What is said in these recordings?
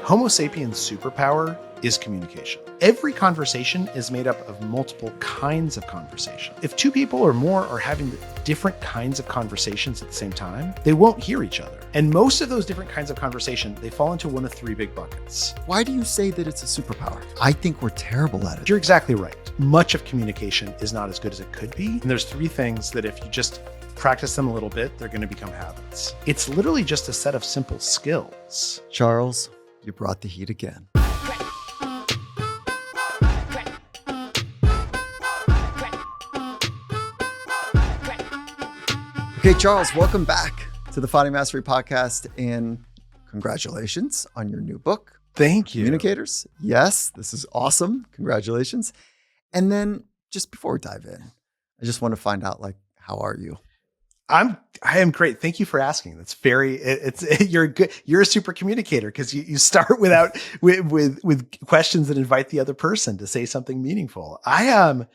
Homo sapiens' superpower is communication. Every conversation is made up of multiple kinds of conversation. If two people or more are having different kinds of conversations at the same time, they won't hear each other. And most of those different kinds of conversation, they fall into one of three big buckets. Why do you say that it's a superpower? I think we're terrible at it. You're exactly right. Much of communication is not as good as it could be. And there's three things that if you just practice them a little bit, they're going to become habits. It's literally just a set of simple skills. Charles, you brought the heat again. Okay, Charles, welcome back to the Finding Mastery Podcast, and congratulations on your new book. Thank you. Communicators. Yes, this is awesome. Congratulations. And then just before we dive in, I just want to find out, how are you? I am great. Thank you for asking. That's you're good. You're a super communicator because you start with questions that invite the other person to say something meaningful. I'm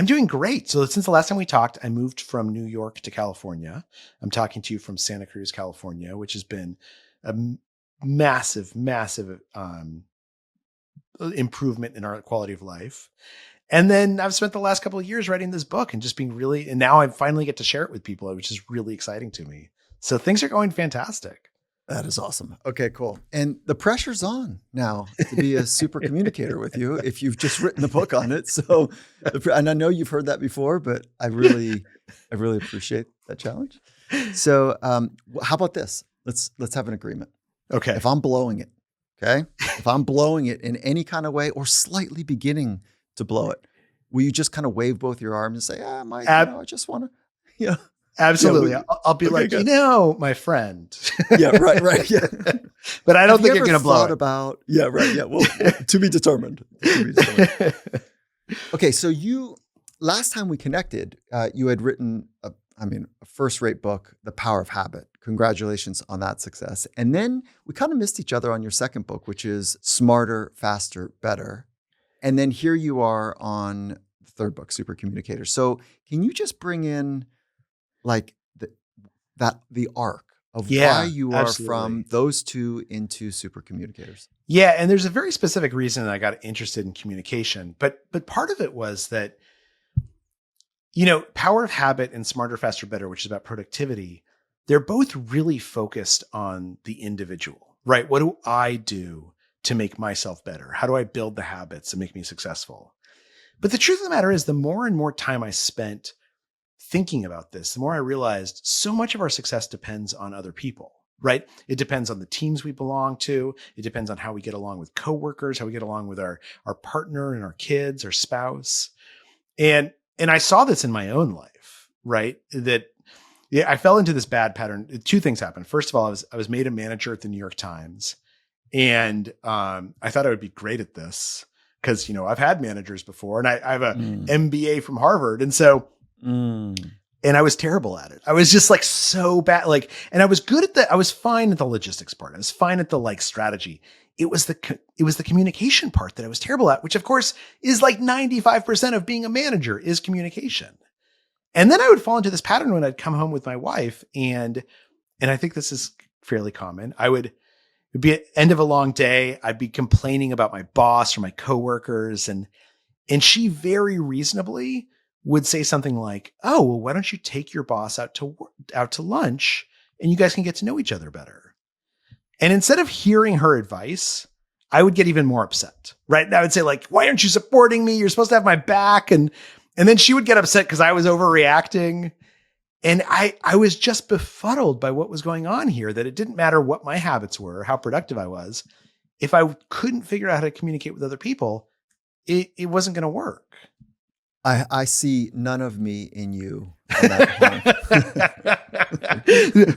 doing great. So since the last time we talked, I moved from New York to California. I'm talking to you from Santa Cruz, California, which has been a massive improvement in our quality of life. And then I've spent the last couple of years writing this book and just being and now I finally get to share it with people, which is really exciting to me. So things are going fantastic. That is awesome. Okay, cool. And the pressure's on now to be a super communicator with you if you've just written the book on it. So, and I know you've heard that before, but I really appreciate that challenge. So how about this? Let's have an agreement. Okay. If I'm blowing it, okay? If I'm blowing it in any kind of way or slightly beginning to blow it, will you just kind of wave both your arms and say, I just want to, Absolutely. I'll be like, good. My friend. Yeah, right. Yeah. But I don't think you're going to blow it. Well, to be determined. Okay. So last time we connected, you had written a first-rate book, The Power of Habit. Congratulations on that success. And then we kind of missed each other on your second book, which is Smarter, Faster, Better. And then here you are on the third book, Super Communicator. So can you just bring in the arc of why you are from those two into super communicators? Yeah. And there's a very specific reason that I got interested in communication, but part of it was that, Power of Habit and Smarter, Faster, Better, which is about productivity, they're both really focused on the individual, right? What do I do to make myself better? How do I build the habits that make me successful? But the truth of the matter is, the more and more time I spent thinking about this, the more I realized so much of our success depends on other people, right? It depends on the teams we belong to. It depends on how we get along with coworkers, how we get along with our partner and our kids, our spouse. And I saw this in my own life, right? I fell into this bad pattern. Two things happened. First of all, I was made a manager at the New York Times. And I thought I would be great at this because, I've had managers before and I have a MBA from Harvard. And so, and I was terrible at it. I was just so bad. And I was I was fine at the logistics part. I was fine at the strategy. It was the communication part that I was terrible at, which of course is 95% of being a manager is communication. And then I would fall into this pattern when I'd come home with my wife. And I think this is fairly common. It'd be at the end of a long day. I'd be complaining about my boss or my coworkers. And she very reasonably would say something like, oh, well, why don't you take your boss out to lunch and you guys can get to know each other better? And instead of hearing her advice, I would get even more upset, right? And I would say why aren't you supporting me? You're supposed to have my back. And then she would get upset because I was overreacting. And I was just befuddled by what was going on here, that it didn't matter what my habits were, how productive I was. If I couldn't figure out how to communicate with other people, it wasn't going to work. I see none of me in you.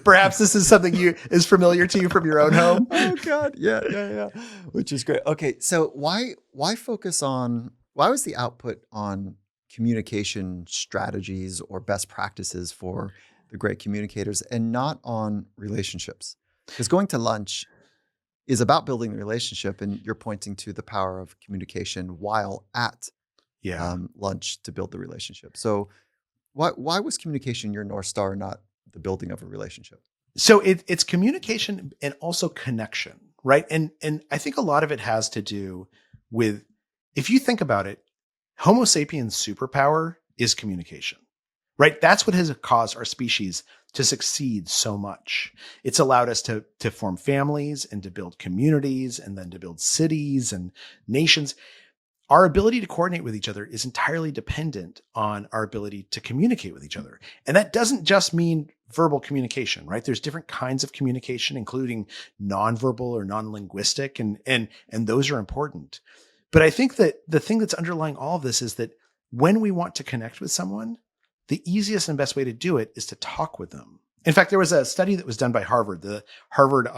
Perhaps this is something is familiar to you from your own home. Oh God. Yeah. Which is great. Okay. So why was the output on communication strategies or best practices for the great communicators and not on relationships? Because going to lunch is about building the relationship, and you're pointing to the power of communication while at lunch to build the relationship. So why was communication your North Star, not the building of a relationship? So it's communication and also connection, right? And I think a lot of it has to do with, if you think about it, Homo sapiens' superpower is communication, right? That's what has caused our species to succeed so much. It's allowed us to form families and to build communities and then to build cities and nations. Our ability to coordinate with each other is entirely dependent on our ability to communicate with each other. And that doesn't just mean verbal communication, right? There's different kinds of communication, including nonverbal or non-linguistic, and those are important. But I think that the thing that's underlying all of this is that when we want to connect with someone, the easiest and best way to do it is to talk with them. In fact, there was a study that was done by Harvard, the Harvard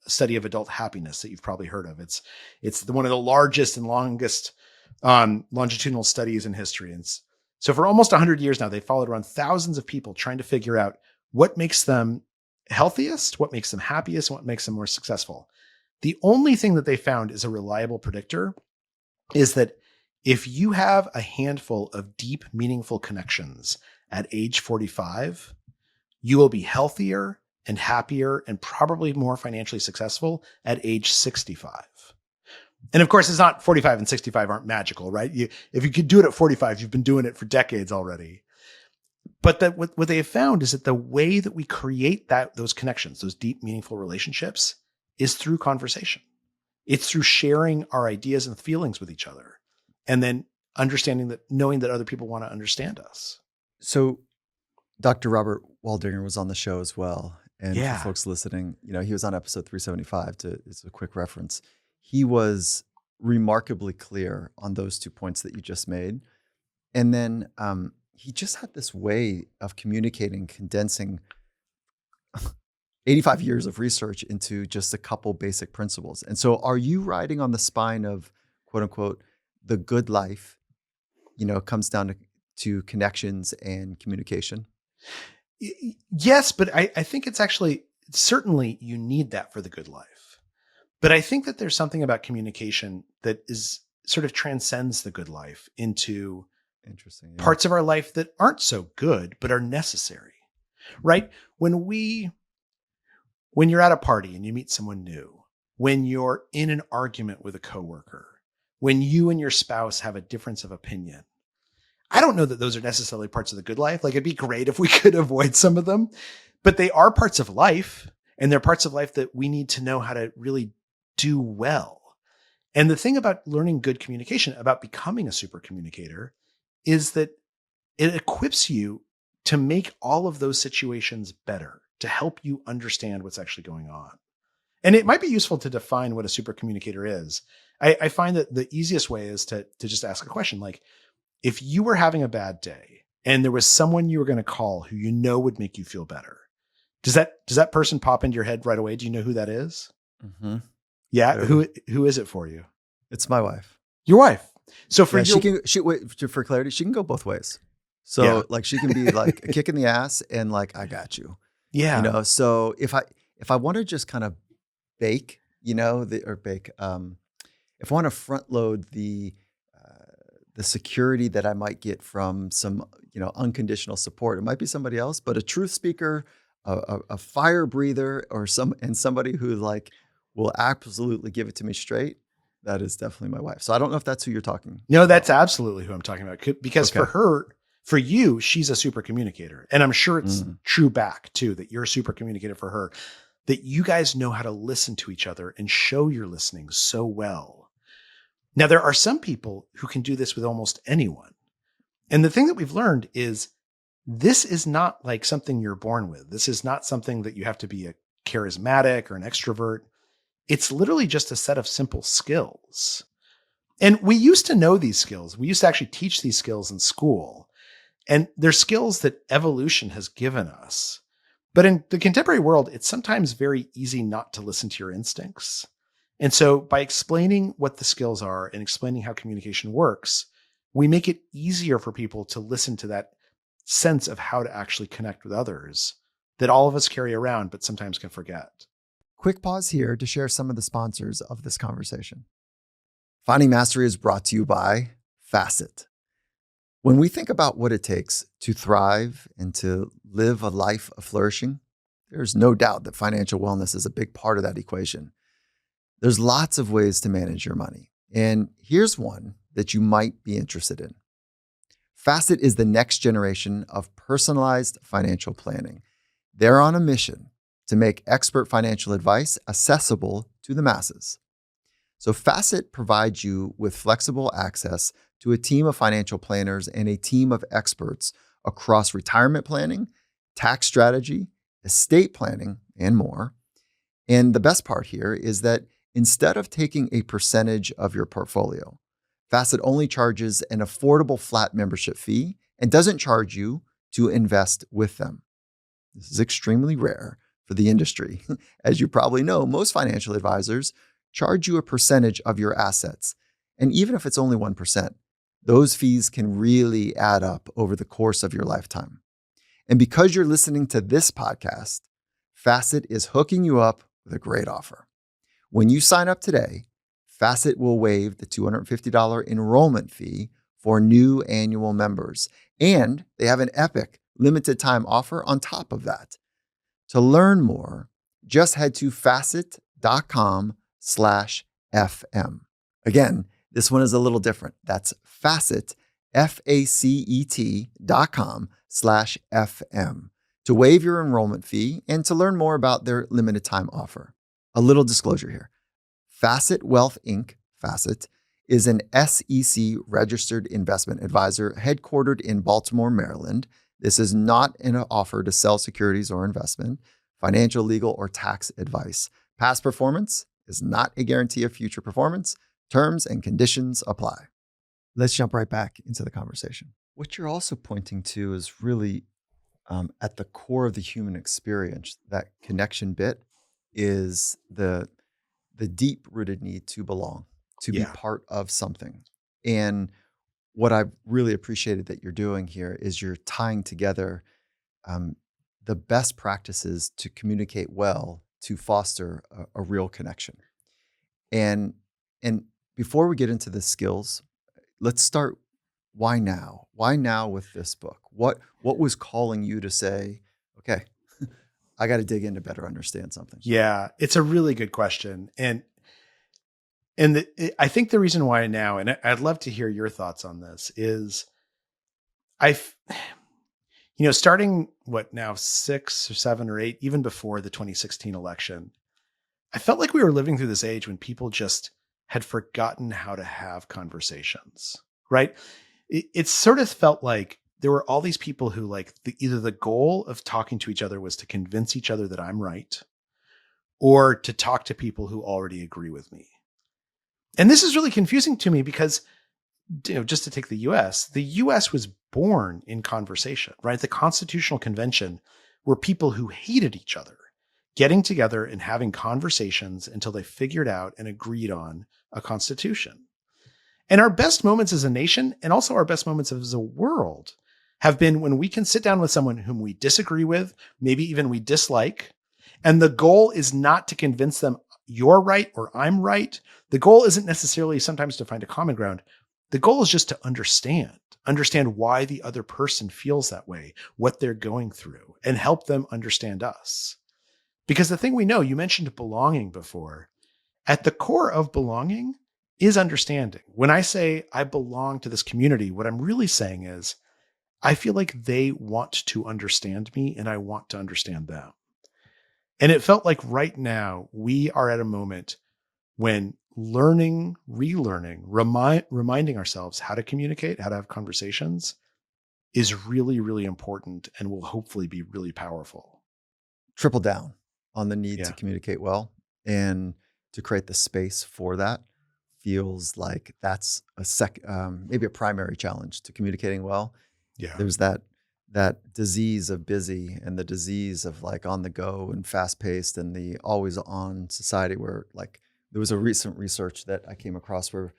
study of adult happiness that you've probably heard of. It's one of the largest and longest longitudinal studies in history. And so for almost 100 years now, they followed around thousands of people trying to figure out what makes them healthiest, what makes them happiest, and what makes them more successful. The only thing that they found is a reliable predictor is that if you have a handful of deep, meaningful connections at age 45, you will be healthier and happier and probably more financially successful at age 65. And of course, it's not 45 and 65 aren't magical, right? If you could do it at 45, you've been doing it for decades already. But that what they have found is that the way that we create those connections, those deep, meaningful relationships, is through conversation. It's through sharing our ideas and feelings with each other, and then knowing that other people want to understand us. So Dr. Robert Waldinger was on the show as well. And Yeah. for folks listening, he was on episode 375 it's a quick reference. He was remarkably clear on those 2 points that you just made. And then he just had this way of communicating, condensing 85 years of research into just a couple basic principles. And so are you riding on the spine of, quote unquote, the good life, comes down to connections and communication? Yes, but I think it's actually, certainly you need that for the good life. But I think that there's something about communication that is sort of transcends the good life into parts of our life that aren't so good, but are necessary, right? When you're at a party and you meet someone new, when you're in an argument with a coworker, when you and your spouse have a difference of opinion, I don't know that those are necessarily parts of the good life. Like, it'd be great if we could avoid some of them, but they are parts of life, and they're parts of life that we need to know how to really do well. And the thing about learning good communication, about becoming a super communicator, is that it equips you to make all of those situations better, to help you understand what's actually going on. And it might be useful to define what a super communicator is. I find that the easiest way is to just ask a question. Like, if you were having a bad day and there was someone you were going to call who would make you feel better, does that person pop into your head right away? Do you know who that is? Mm-hmm. Yeah. Who is it for you? It's my wife. Your wife. So for for clarity, she can go both ways. So like, she can be like a kick in the ass and like, I got you. Yeah. So if I want to just kind of bake, if I want to front load the security that I might get from some, unconditional support, it might be somebody else, but a truth speaker, a fire breather, or somebody who like will absolutely give it to me straight. That is definitely my wife. So I don't know if that's who you're talking. No, that's absolutely who I'm talking about. Because for you, she's a super communicator. And I'm sure it's true back too, that you're a super communicator for her, that you guys know how to listen to each other and show you're listening so well. Now, there are some people who can do this with almost anyone. And the thing that we've learned is this is not like something you're born with. This is not something that you have to be a charismatic or an extrovert. It's literally just a set of simple skills. And we used to know these skills. We used to actually teach these skills in school. And they're skills that evolution has given us. But in the contemporary world, it's sometimes very easy not to listen to your instincts. And so by explaining what the skills are and explaining how communication works, we make it easier for people to listen to that sense of how to actually connect with others that all of us carry around, but sometimes can forget. Quick pause here to share some of the sponsors of this conversation. Finding Mastery is brought to you by Facet. When we think about what it takes to thrive and to live a life of flourishing, there's no doubt that financial wellness is a big part of that equation. There's lots of ways to manage your money. And here's one that you might be interested in. Facet is the next generation of personalized financial planning. They're on a mission to make expert financial advice accessible to the masses. So Facet provides you with flexible access to a team of financial planners and a team of experts across retirement planning, tax strategy, estate planning, and more. And the best part here is that instead of taking a percentage of your portfolio, Facet only charges an affordable flat membership fee and doesn't charge you to invest with them. This is extremely rare for the industry. As you probably know, most financial advisors charge you a percentage of your assets. And even if it's only 1%, those fees can really add up over the course of your lifetime. And because you're listening to this podcast, Facet is hooking you up with a great offer. When you sign up today, Facet will waive the $250 enrollment fee for new annual members. And they have an epic limited time offer on top of that. To learn more, just head to facet.com/FM. Again, this one is a little different. That's Facet, FACET.com/FM to waive your enrollment fee and to learn more about their limited time offer. A little disclosure here. Facet Wealth Inc., Facet, is an SEC registered investment advisor headquartered in Baltimore, Maryland. This is not an offer to sell securities or investment, financial, legal, or tax advice. Past performance is not a guarantee of future performance. Terms and conditions apply. Let's jump right back into the conversation. What you're also pointing to is really at the core of the human experience. That connection bit is the deep-rooted need to belong, to be part of something. And what I've really appreciated that you're doing here is you're tying together the best practices to communicate well to foster a real connection. And before we get into the skills, let's start. Why now? Why now with this book? What was calling you to say, okay, I got to dig in to better understand something? Yeah, it's a really good question. And I think the reason why now, and I'd love to hear your thoughts on this, is starting what now 6 or 7 or 8, even before the 2016 election, I felt like we were living through this age when people just had forgotten how to have conversations, right? It sort of felt like there were all these people who either the goal of talking to each other was to convince each other that I'm right, or to talk to people who already agree with me. And this is really confusing to me because, just to take the US was born in conversation, right? The Constitutional Convention were people who hated each other getting together and having conversations until they figured out and agreed on a constitution. And our best moments as a nation, and also our best moments as a world, have been when we can sit down with someone whom we disagree with, maybe even we dislike. And the goal is not to convince them you're right or I'm right. The goal isn't necessarily sometimes to find a common ground. The goal is just to understand why the other person feels that way, what they're going through, and help them understand us. Because the thing we know, you mentioned belonging before. At the core of belonging is understanding. When I say I belong to this community, what I'm really saying is I feel like they want to understand me and I want to understand them. And it felt like right now we are at a moment when learning, relearning, reminding ourselves how to communicate, how to have conversations is really, really important and will hopefully be really powerful. Triple down on the need to communicate well and to create the space for that feels like that's maybe a primary challenge to communicating well. Yeah. There's that disease of busy and the disease of on the go and fast paced and the always on society where there was a recent research that I came across where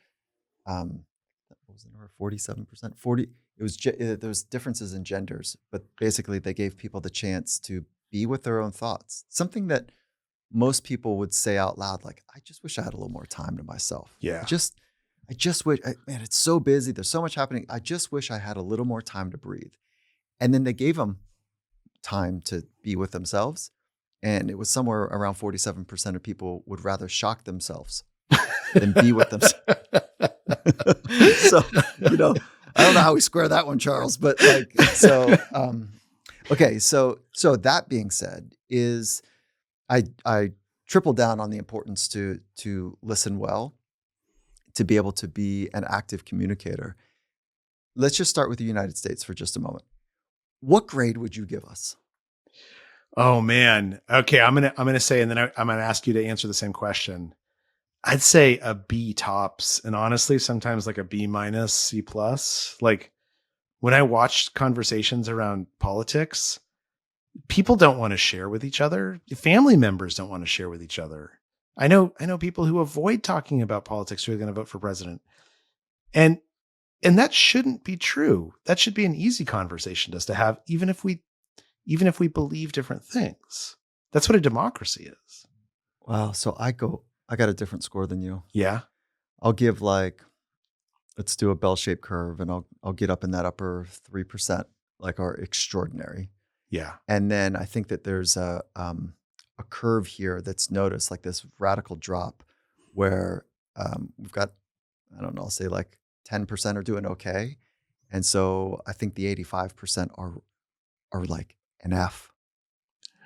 what was the number? 47%. 40. It was there was differences in genders, but basically they gave people the chance to be with their own thoughts. Something that most people would say out loud, I just wish I had a little more time to myself. Yeah. I just wish, man, it's so busy. There's so much happening. I just wish I had a little more time to breathe. And then they gave them time to be with themselves. And it was somewhere around 47% of people would rather shock themselves than be with themselves. So, I don't know how we square that one, Charles, but okay. So that being said, I triple down on the importance to listen well, to be able to be an active communicator. Let's just start with the United States for just a moment. What grade would you give us? Oh man. Okay, I'm gonna say, and then I'm gonna ask you to answer the same question. I'd say a B tops, and honestly, sometimes like a B minus, C plus. Like when I watch conversations around politics, people don't want to share with each other. Family members don't want to share with each other. I know people who avoid talking about politics who are going to vote for president. And that shouldn't be true. That should be an easy conversation just to have, even if we believe different things. That's what a democracy is. Wow. So I got a different score than you. Yeah. I'll give let's do a bell-shaped curve, and I'll get up in that upper 3%, like our extraordinary. Yeah. And then I think that there's a curve here that's noticed, like this radical drop where we've got, I don't know, I'll say like 10% are doing okay. And so I think the 85% are like an F.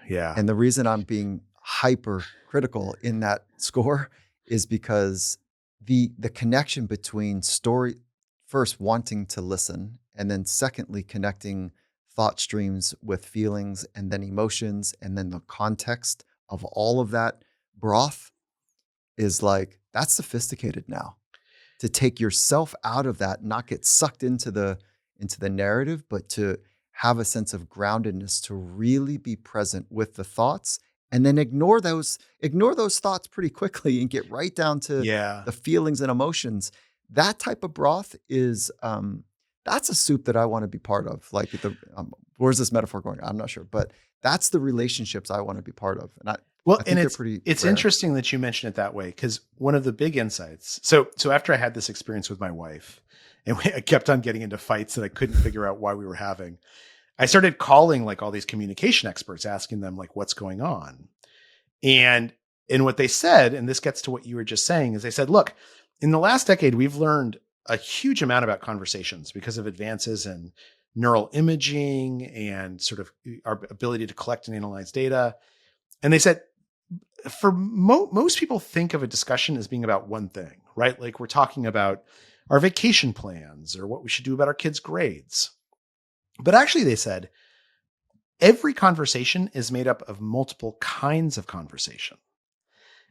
Yeah. And the reason I'm being hyper critical in that score is because the connection between first wanting to listen, and then secondly connecting thought streams with feelings and then emotions, and then the context of all of that broth is like, that's sophisticated now. To take yourself out of that, not get sucked into the narrative, but to have a sense of groundedness, to really be present with the thoughts, and then ignore those thoughts pretty quickly and get right down to the feelings and emotions. That type of broth is that's a soup that I want to be part of. Like where's this metaphor going? I'm not sure, but that's the relationships I want to be part of. And I think it's rare. Interesting that you mention it that way, because one of the big insights. So after I had this experience with my wife, and I kept on getting into fights that I couldn't figure out why we were having, I started calling like all these communication experts, asking them like what's going on. And what they said, and this gets to what you were just saying, is they said, look, in the last decade, we've learned a huge amount about conversations because of advances in neural imaging and sort of our ability to collect and analyze data. And they said, for most people think of a discussion as being about one thing, right? Like we're talking about our vacation plans or what we should do about our kids' grades. But actually, they said, every conversation is made up of multiple kinds of conversation.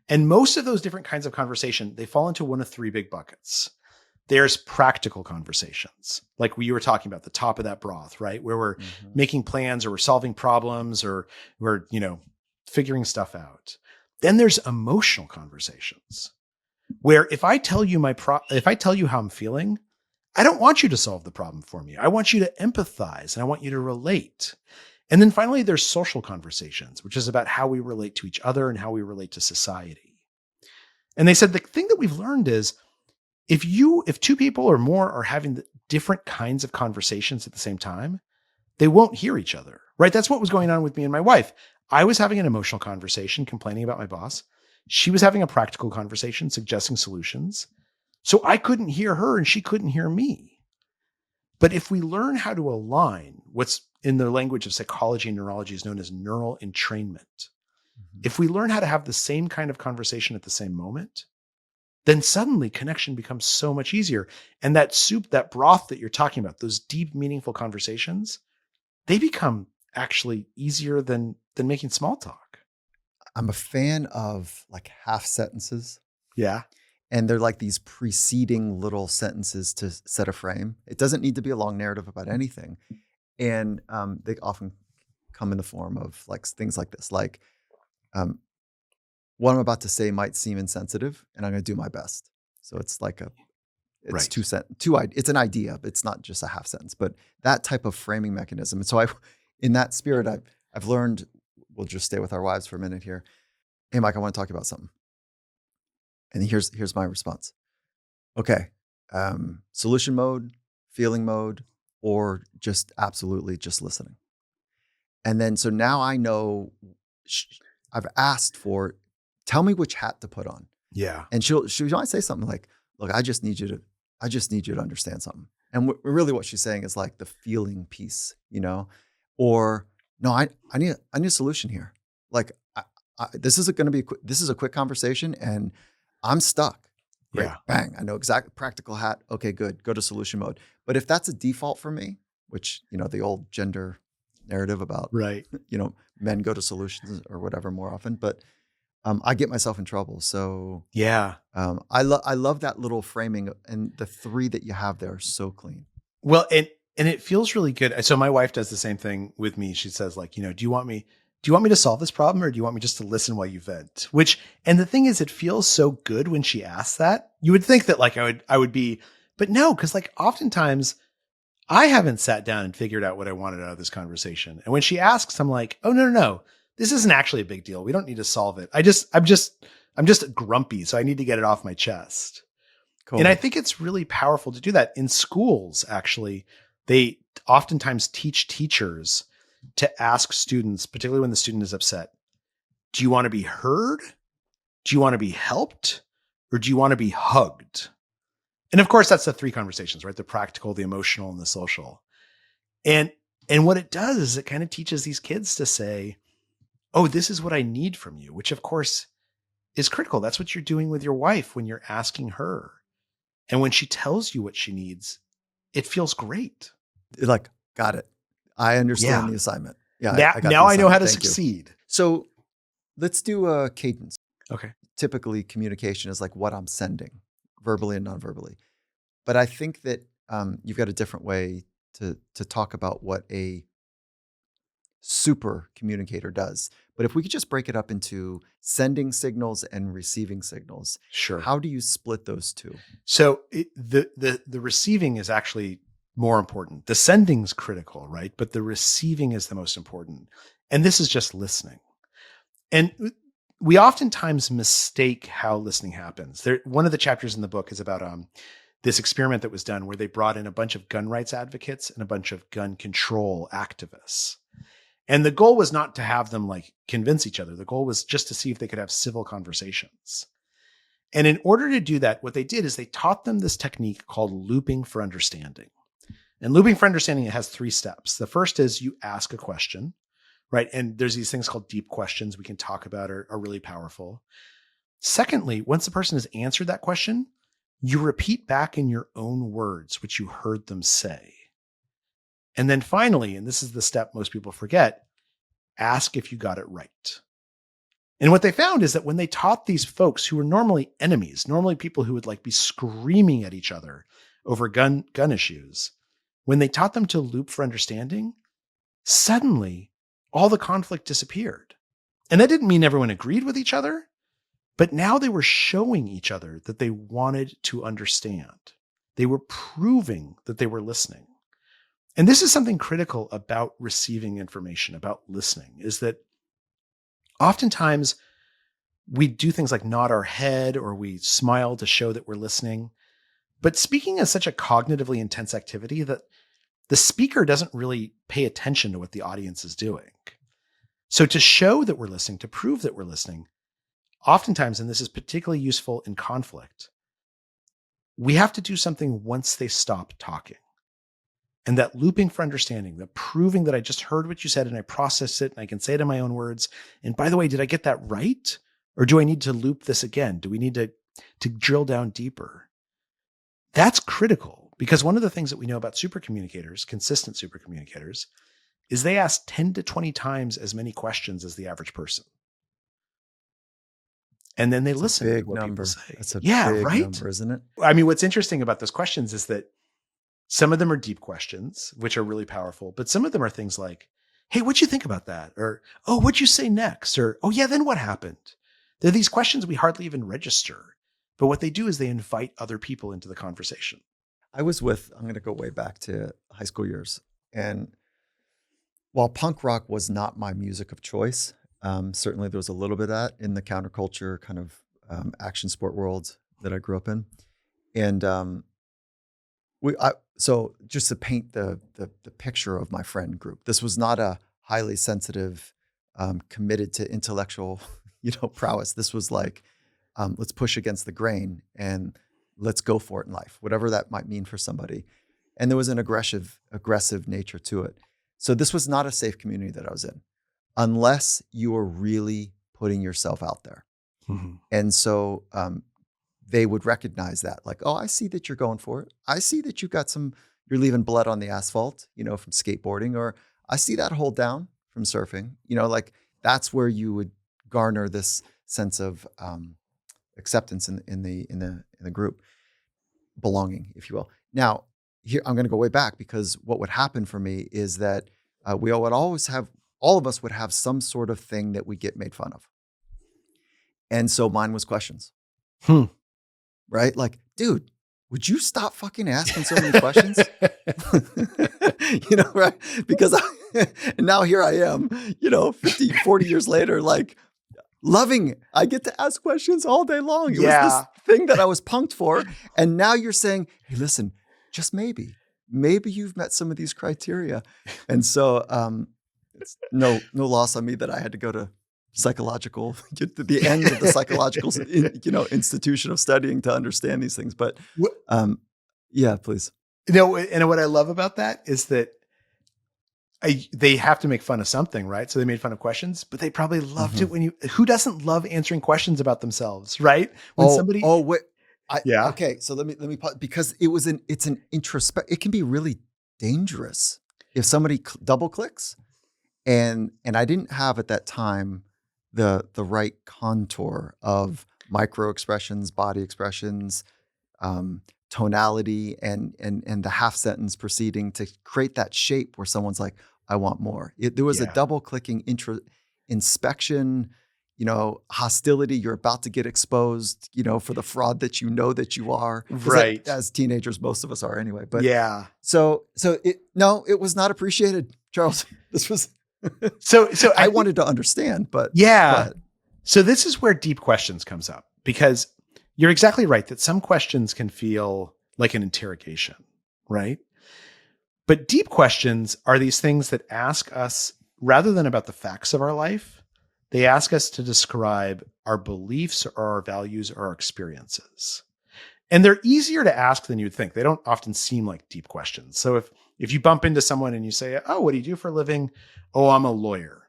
And most of those different kinds of conversation, they fall into one of three big buckets. There's practical conversations, like we were talking about, the top of that broth, right? Where we're making plans, or we're solving problems, or we're, figuring stuff out. Then there's emotional conversations, where if I tell you how I'm feeling, I don't want you to solve the problem for me. I want you to empathize and I want you to relate. And then finally, there's social conversations, which is about how we relate to each other and how we relate to society. And they said the thing that we've learned is if two people or more are having different kinds of conversations at the same time, they won't hear each other, right? That's what was going on with me and my wife. I was having an emotional conversation, complaining about my boss. She was having a practical conversation, suggesting solutions. So I couldn't hear her and she couldn't hear me. But if we learn how to align what's in the language of psychology and neurology is known as neural entrainment, if we learn how to have the same kind of conversation at the same moment, then suddenly connection becomes so much easier. And that soup, that broth that you're talking about, those deep, meaningful conversations, they become actually easier than making small talk. I'm a fan of like half sentences. Yeah. And they're like these preceding little sentences to set a frame. It doesn't need to be a long narrative about anything. And they often come in the form of like things like this, like what I'm about to say might seem insensitive, and I'm going to do my best. So it's like it's an idea, but it's not just a half sentence, but that type of framing mechanism. And so in that spirit, I've learned, we'll just stay with our wives for a minute here. Hey, Mike, I want to talk about something. And here's my response. Okay. Solution mode, feeling mode, or just absolutely just listening. And then, so now I know I've asked for, tell me which hat to put on. Yeah. And she might say something like, look, I just need you to understand something. And really what she's saying is like the feeling piece, or no, I need a solution here. Like this is going to be, this is a quick conversation and I'm stuck. Great. Yeah. Bang. I know exactly, practical hat. Okay, good. Go to solution mode. But if that's a default for me, which, the old gender narrative about, Right. Men go to solutions or whatever more often, but I get myself in trouble. So Yeah. I love that little framing, and the three that you have there are so clean. Well, and it feels really good. So my wife does the same thing with me. She says like, do you want me to solve this problem, or do you want me just to listen while you vent? And the thing is, it feels so good when she asks that. You would think that like I would be, but no, because like oftentimes I haven't sat down and figured out what I wanted out of this conversation. And when she asks, I'm like, oh no. This isn't actually a big deal. We don't need to solve it. I'm just grumpy. So I need to get it off my chest. Cool. And I think it's really powerful to do that in schools. Actually, they oftentimes teach teachers to ask students, particularly when the student is upset, do you want to be heard? Do you want to be helped? Or do you want to be hugged? And of course, that's the three conversations, right? The practical, the emotional, and the social. And what it does is it kind of teaches these kids to say, oh, this is what I need from you, which of course is critical. That's what you're doing with your wife when you're asking her. And when she tells you what she needs, it feels great. Like, got it. I understand Yeah. the assignment. Yeah. Now I know how to Thank you. succeed. So let's do a cadence. Okay. Typically communication is like what I'm sending, verbally and non-verbally. But I think that you've got a different way to talk about what a super communicator does. But if we could just break it up into sending signals and receiving signals, Sure. how do you split those two? So the receiving is actually more important. The sending's critical, right? But the receiving is the most important. And this is just listening. And we oftentimes mistake how listening happens. One of the chapters in the book is about this experiment that was done where they brought in a bunch of gun rights advocates and a bunch of gun control activists. And the goal was not to have them like convince each other. The goal was just to see if they could have civil conversations. And in order to do that, what they did is they taught them this technique called looping for understanding. And looping for understanding, it has 3 steps. The first is you ask a question, right? And there's these things called deep questions we can talk about are really powerful. Secondly, once the person has answered that question, you repeat back in your own words what you heard them say. And then finally, and this is the step most people forget, ask if you got it right. And what they found is that when they taught these folks who were normally enemies, normally people who would like be screaming at each other over gun issues, when they taught them to loop for understanding, suddenly all the conflict disappeared. And that didn't mean everyone agreed with each other, but now they were showing each other that they wanted to understand. They were proving that they were listening. And this is something critical about receiving information, about listening, is that oftentimes we do things like nod our head or we smile to show that we're listening. But speaking is such a cognitively intense activity that the speaker doesn't really pay attention to what the audience is doing. So to show that we're listening, to prove that we're listening, oftentimes, and this is particularly useful in conflict, we have to do something once they stop talking. And that looping for understanding, the proving that I just heard what you said and I processed it and I can say it in my own words. And by the way, did I get that right? Or do I need to loop this again? Do we need to drill down deeper? That's critical because one of the things that we know about super communicators, consistent super communicators, is they ask 10 to 20 times as many questions as the average person. And then they listen to what people say. That's a big right? number, isn't it? I mean, what's interesting about those questions is that some of them are deep questions, which are really powerful, but some of them are things like, hey, what'd you think about that? Or, oh, what'd you say next? Or, oh yeah, then what happened? They're these questions we hardly even register, but what they do is they invite other people into the conversation. I'm going to go way back to high school years. And while punk rock was not my music of choice, certainly there was a little bit of that in the counterculture kind of action sport world that I grew up in. And so just to paint the picture of my friend group, this was not a highly sensitive committed to intellectual, prowess. This was like, let's push against the grain and let's go for it in life, whatever that might mean for somebody. And there was an aggressive nature to it. So this was not a safe community that I was in, unless you were really putting yourself out there. Mm-hmm. And so they would recognize that, like, oh, I see that you're going for it. I see that you're leaving blood on the asphalt, from skateboarding, or I see that hold down from surfing. Like that's where you would garner this sense of acceptance in the group, belonging, if you will. Now, here I'm going to go way back, because what would happen for me is that all of us would have some sort of thing that we get made fun of. And so mine was questions. Right? Like, dude, would you stop fucking asking so many questions? Right? Because and now here I am, 50, 40 years later, like loving it. I get to ask questions all day long. It was this thing that I was punked for. And now you're saying, hey, listen, just maybe you've met some of these criteria. And so it's no loss on me that I had to go to get to the end of the psychological, institution of studying to understand these things. But yeah, please. And what I love about that is that they have to make fun of something, right? So they made fun of questions, but they probably loved it who doesn't love answering questions about themselves, right? Okay. So let me because it's an introspect. It can be really dangerous if somebody double clicks, and I didn't have at that time the right contour of micro expressions, body expressions, tonality, and the half sentence proceeding to create that shape where someone's like, I want more. There was a double clicking inspection, hostility. You're about to get exposed, for the fraud that that you are. Right. As teenagers, most of us are anyway. But so it was not appreciated, Charles. This was so I wanted to understand, but So this is where deep questions comes up, because you're exactly right that some questions can feel like an interrogation, right? But deep questions are these things that ask us, rather than about the facts of our life, they ask us to describe our beliefs or our values or our experiences. And they're easier to ask than you'd think. They don't often seem like deep questions. So if you bump into someone and you say, oh, what do you do for a living? Oh, I'm a lawyer.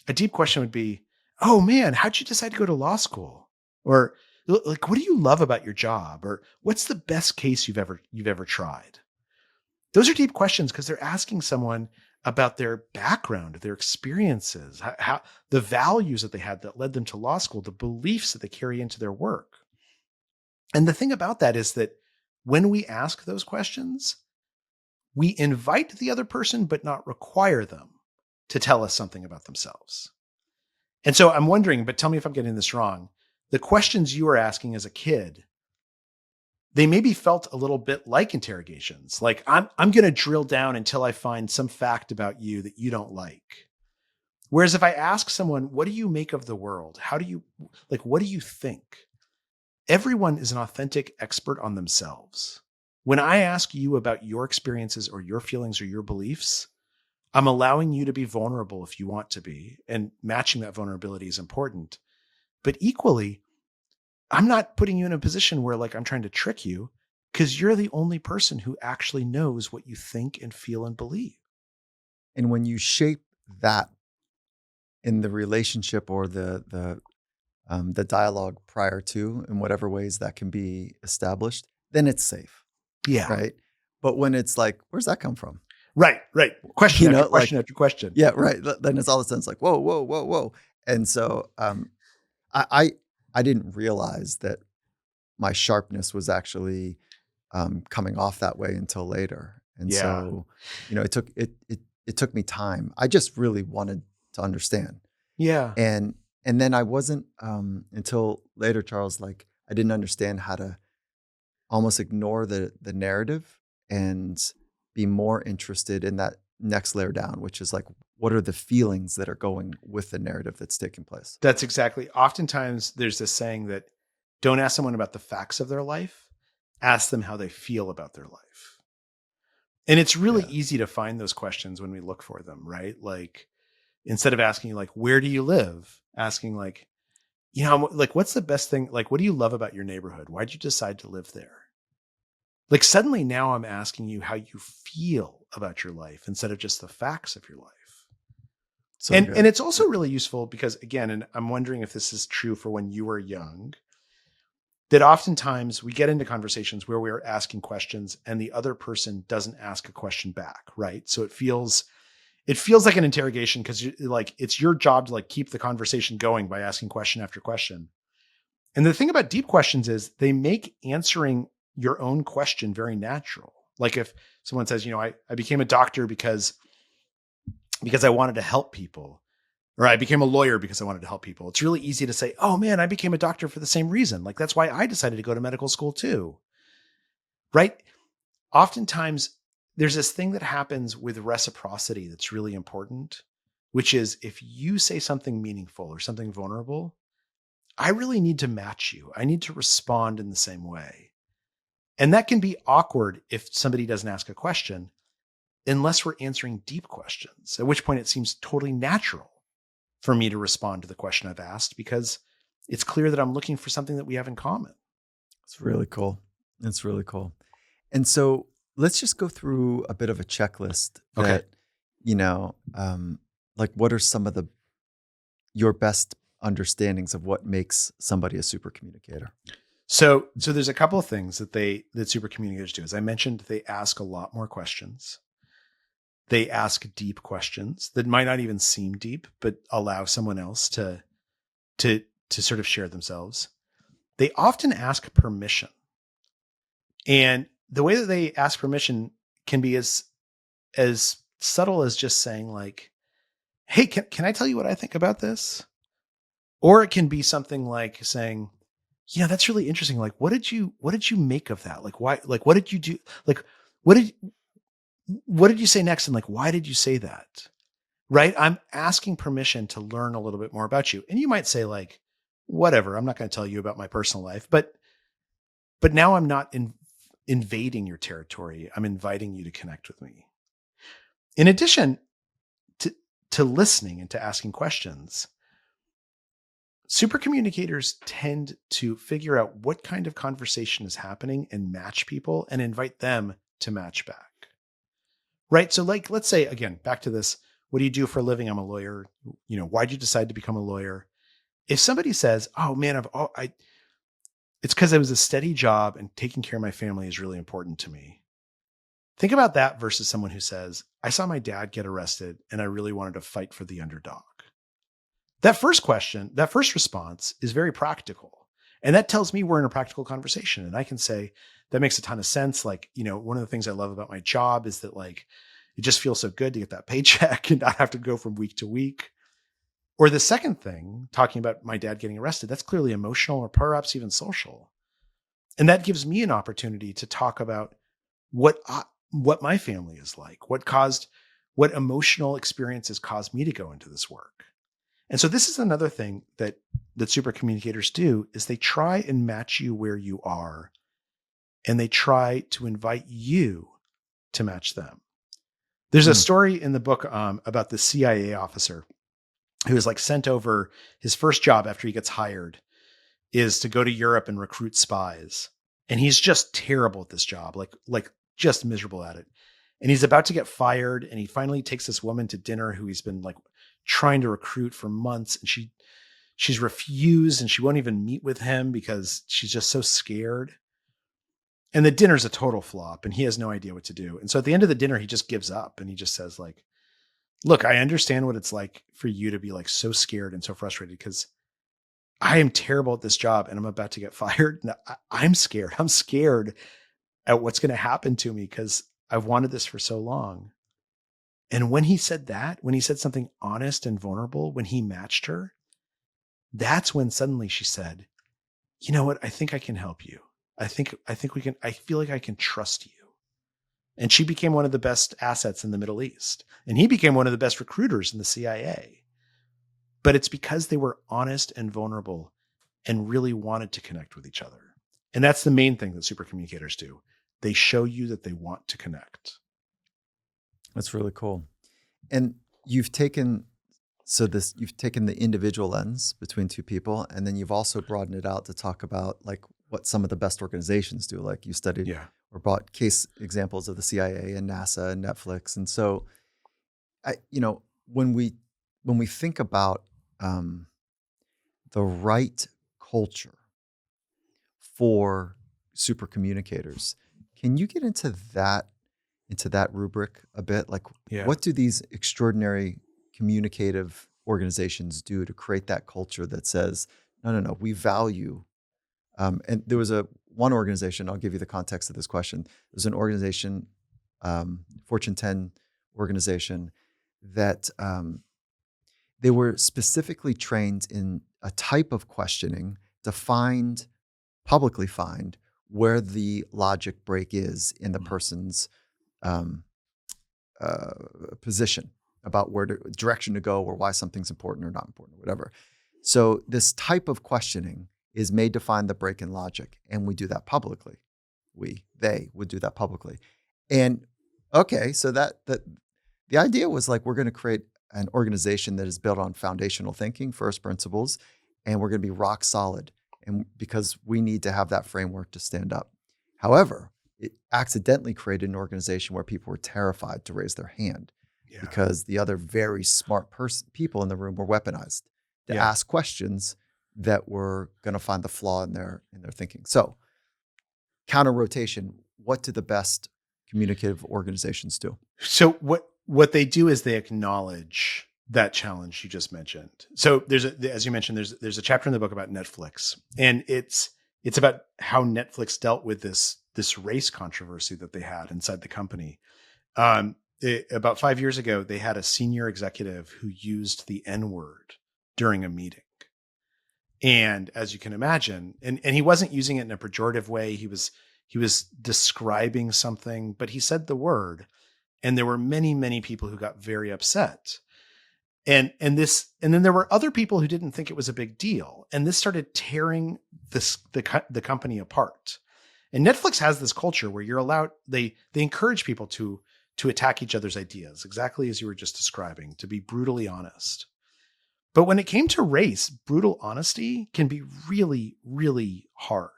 A deep question would be, oh man, how'd you decide to go to law school? Or like, what do you love about your job? Or what's the best case you've ever tried? Those are deep questions because they're asking someone about their background, their experiences, how the values that they had that led them to law school, the beliefs that they carry into their work. And the thing about that is that when we ask those questions, we invite the other person, but not require them to tell us something about themselves. And so I'm wondering, but tell me if I'm getting this wrong. The questions you were asking as a kid, they maybe felt a little bit like interrogations. Like, I'm going to drill down until I find some fact about you that you don't like. Whereas if I ask someone, what do you make of the world? What do you think? Everyone is an authentic expert on themselves. When I ask you about your experiences or your feelings or your beliefs, I'm allowing you to be vulnerable if you want to be, and matching that vulnerability is important. But equally, I'm not putting you in a position where I'm trying to trick you, because you're the only person who actually knows what you think and feel and believe. And when you shape that in the relationship or the dialogue prior to, in whatever ways that can be established, then it's safe. Yeah. Right. But when it's like, where's that come from? Right. Question after question after question. Yeah. Right. Then it's all of a sudden like, whoa. And so I didn't realize that my sharpness was actually coming off that way until later. And so, it took me time. I just really wanted to understand. Yeah. And then I wasn't until later, Charles, I didn't understand how to almost ignore the narrative and be more interested in that next layer down, which is what are the feelings that are going with the narrative that's taking place? That's exactly. Oftentimes there's this saying that don't ask someone about the facts of their life, ask them how they feel about their life. And it's really easy to find those questions when we look for them, right? Instead of asking like, where do you live? Asking like, you know, like, what's the best thing? Like, what do you love about your neighborhood? Why'd you decide to live there? Like suddenly now I'm asking you how you feel about your life instead of just the facts of your life. So And good. it's also really useful because again, and I'm wondering if this is true for when you were young, that oftentimes we get into conversations where we're asking questions and the other person doesn't ask a question back, right? So it feels like an interrogation because like it's your job to like keep the conversation going by asking question after question. And the thing about deep questions is they make answering your own question very natural. Like if someone says, you know, I became a doctor because I wanted to help people, or I became a lawyer because I wanted to help people. It's really easy to say, oh man, I became a doctor for the same reason. Like that's why I decided to go to medical school too. Right? Oftentimes there's this thing that happens with reciprocity that's really important, which is if you say something meaningful or something vulnerable, I really need to match you. I need to respond in the same way. And that can be awkward if somebody doesn't ask a question, unless we're answering deep questions, at which point it seems totally natural for me to respond to the question I've asked because it's clear that I'm looking for something that we have in common. It's really cool. It's really cool. And so let's just go through a bit of a checklist Okay. that, like what are some of your best understandings of what makes somebody a super communicator? So there's a couple of things that super communicators do. As I mentioned, they ask a lot more questions. They ask deep questions that might not even seem deep, but allow someone else to sort of share themselves. They often ask permission. And the way that they ask permission can be as subtle as just saying like, hey, can I tell you what I think about this? Or it can be something like saying, yeah, that's really interesting. Like, what did you make of that? Like, why, like, what did you do? Like, what did, what did you say next? And like, why did you say that? Right. I'm asking permission to learn a little bit more about you. And you might say like, whatever, I'm not going to tell you about my personal life, but now I'm not invading your territory. I'm inviting you to connect with me. In addition to, to listening and to asking questions, super communicators tend to figure out what kind of conversation is happening and match people and invite them to match back. Right. So like, let's say again, back to this, what do you do for a living? I'm a lawyer. You know, why'd you decide to become a lawyer? If somebody says, oh man, it's because it was a steady job and taking care of my family is really important to me. Think about that versus someone who says, I saw my dad get arrested and I really wanted to fight for the underdog. That first response is very practical. And that tells me we're in a practical conversation. And I can say, that makes a ton of sense. Like, you know, one of the things I love about my job is that like, it just feels so good to get that paycheck and not have to go from week to week. Or the second thing, talking about my dad getting arrested, that's clearly emotional or perhaps even social. And that gives me an opportunity to talk about what my family is like, what emotional experiences caused me to go into this work. And so this is another thing that super communicators do is they try and match you where you are, and they try to invite you to match them. There's a Mm. story in the book about the CIA officer who is like sent over. His first job after he gets hired is to go to Europe and recruit spies. And he's just terrible at this job, like just miserable at it. And he's about to get fired. And he finally takes this woman to dinner who he's been like trying to recruit for months. And she's refused and she won't even meet with him because she's just so scared. And the dinner's a total flop and he has no idea what to do. And so at the end of the dinner, he just gives up and he just says like, look, I understand what it's like for you to be like so scared and so frustrated because I am terrible at this job and I'm about to get fired. And I'm scared. I'm scared at what's going to happen to me because I've wanted this for so long. And when he said that, when he said something honest and vulnerable, when he matched her, that's when suddenly she said, you know what? I think I can help you. I think we can, I feel like I can trust you. And she became one of the best assets in the Middle East. And he became one of the best recruiters in the CIA. But it's because they were honest and vulnerable and really wanted to connect with each other. And that's the main thing that super communicators do. They show you that they want to connect. That's really cool. And you've taken So this, you've taken the individual lens between two people, and then you've also broadened it out to talk about like what some of the best organizations do. Like you studied Yeah. or brought case examples of the CIA and NASA and Netflix. And so when we think about um, the right culture for super communicators, can you get into that rubric a bit? Like, Yeah. what do these extraordinary communicative organizations do to create that culture that says, no, no, no, we value. And there was one organization. I'll give you the context of this question. There's an organization, Fortune 10 organization, that they were specifically trained in a type of questioning to publicly find where the logic break is in the Mm. person's um, uh, position about direction to go or why something's important or not important or whatever. So this type of questioning is made to find the break in logic, and we do that publicly. They would do that publicly. And okay, so that the idea was like, we're going to create an organization that is built on foundational thinking, first principles, and we're going to be rock solid. And because we need to have that framework to stand up. However, it accidentally created an organization where people were terrified to raise their hand Yeah. because the other very smart people in the room were weaponized to Yeah. ask questions that were going to find the flaw in their thinking. So, counter rotation, what do the best communicative organizations do? So what they do is they acknowledge that challenge you just mentioned. So as you mentioned, there's a chapter in the book about Netflix, and it's about how Netflix dealt with this race controversy that they had inside the company. About 5 years ago, they had a senior executive who used the N-word during a meeting. And as you can imagine, and he wasn't using it in a pejorative way. He was describing something, but he said the word, and there were many, many people who got very upset. And then there were other people who didn't think it was a big deal. And this started tearing the company apart. And Netflix has this culture where you're allowed, they encourage people to attack each other's ideas, exactly as you were just describing, to be brutally honest. But when it came to race, brutal honesty can be really, really hard,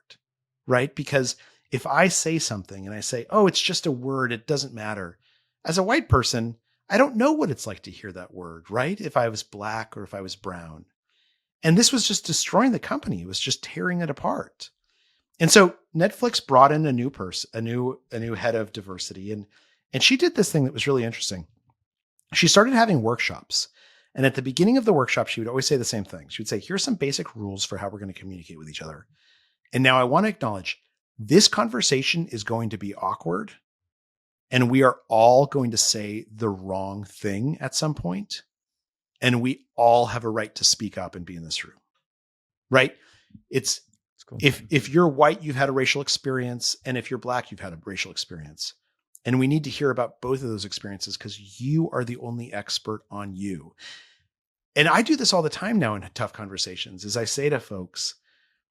right? Because if I say something and I say, oh, it's just a word, it doesn't matter. As a white person, I don't know what it's like to hear that word, right? If I was black or if I was brown. And this was just destroying the company. It was just tearing it apart. And so Netflix brought in a new person, a new head of diversity. And she did this thing that was really interesting. She started having workshops. And at the beginning of the workshop, she would always say the same thing. She would say, here's some basic rules for how we're going to communicate with each other. And now I want to acknowledge this conversation is going to be awkward. And we are all going to say the wrong thing at some point. And we all have a right to speak up and be in this room. Right? It's Cool. If you're white, you've had a racial experience. And if you're black, you've had a racial experience. And we need to hear about both of those experiences because you are the only expert on you. And I do this all the time now in tough conversations, is I say to folks,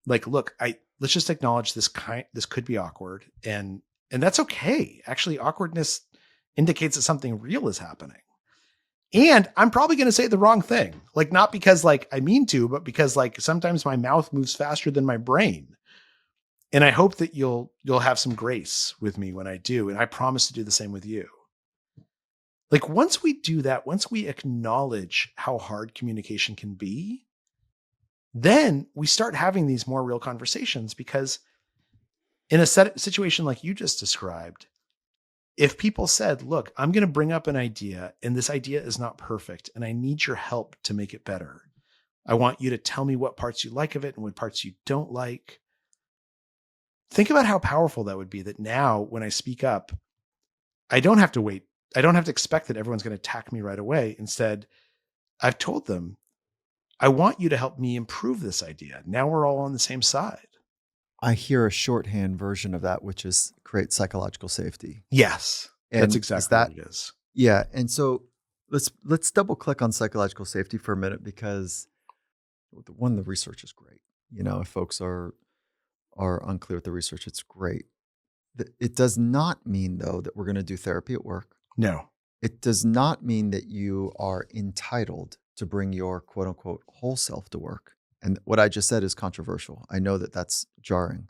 like, look, let's just acknowledge this could be awkward. And that's okay. Actually, awkwardness indicates that something real is happening. And I'm probably going to say the wrong thing, like, not because like I mean to, but because like sometimes my mouth moves faster than my brain. And I hope that you'll have some grace with me when I do. And I promise to do the same with you. Like once we do that, once we acknowledge how hard communication can be, then we start having these more real conversations, because in a situation like you just described, if people said, look, I'm going to bring up an idea and this idea is not perfect and I need your help to make it better. I want you to tell me what parts you like of it and what parts you don't like. Think about how powerful that would be, that now when I speak up, I don't have to wait. I don't have to expect that everyone's going to attack me right away. Instead, I've told them, I want you to help me improve this idea. Now we're all on the same side. I hear a shorthand version of that, which is create psychological safety. Yes, And that's exactly what it is. Yeah. And so let's double click on psychological safety for a minute, because one, the research is great. If folks are unclear with the research, it's great. It does not mean, though, that we're going to do therapy at work. No. It does not mean that you are entitled to bring your quote unquote whole self to work. And what I just said is controversial. I know that that's jarring.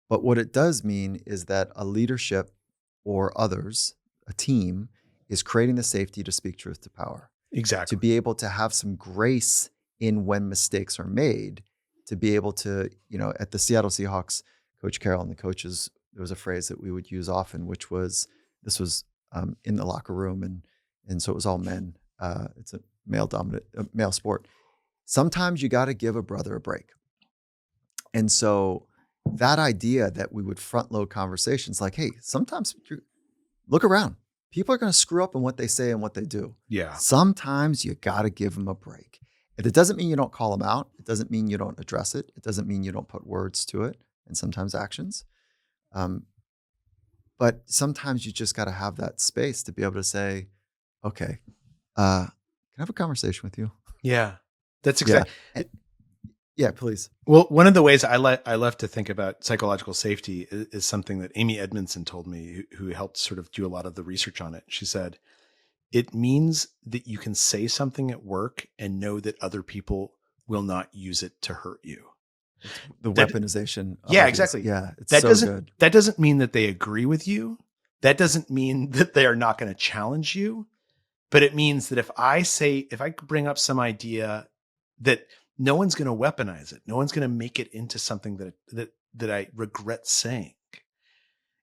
But what it does mean is that a leadership or others, a team, is creating the safety to speak truth to power, to Exactly. be able to have some grace in when mistakes are made, to be able to, at the Seattle Seahawks, Coach Carroll and the coaches, there was a phrase that we would use often, which was, this was in the locker room, and so it was all men. It's a male sport. Sometimes you got to give a brother a break. And so that idea that we would front load conversations like, hey, sometimes look around. People are going to screw up in what they say and what they do. Yeah. Sometimes you got to give them a break. And it doesn't mean you don't call them out. It doesn't mean you don't address it. It doesn't mean you don't put words to it, and sometimes actions. But sometimes you just got to have that space to be able to say, okay, can I have a conversation with you? Yeah. That's exactly. Yeah, please. Well, one of the ways I love to think about psychological safety is something that Amy Edmondson told me, who helped sort of do a lot of the research on it. She said, it means that you can say something at work and know that other people will not use it to hurt you. The weaponization. Yeah, exactly. Yeah, it's that so doesn't, good. That doesn't mean that they agree with you. That doesn't mean that they are not going to challenge you. But it means that if I bring up some idea, that no one's going to weaponize it. No one's going to make it into something that I regret saying.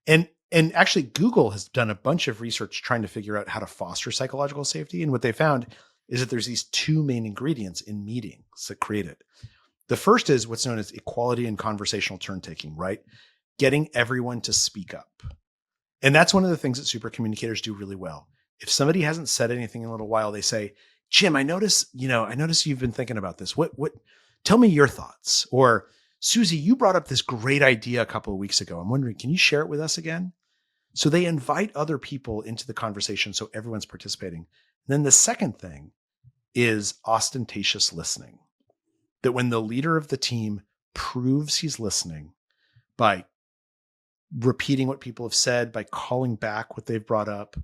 And actually, Google has done a bunch of research trying to figure out how to foster psychological safety. And what they found is that there's these two main ingredients in meetings that create it. The first is what's known as equality and conversational turn taking, right? Getting everyone to speak up. And that's one of the things that super communicators do really well. If somebody hasn't said anything in a little while, they say, Jim, I notice you've been thinking about this. What, tell me your thoughts. Or Susie, you brought up this great idea a couple of weeks ago. I'm wondering, can you share it with us again? So they invite other people into the conversation so everyone's participating. And then the second thing is ostentatious listening. That when the leader of the team proves he's listening by repeating what people have said, by calling back what they've brought up,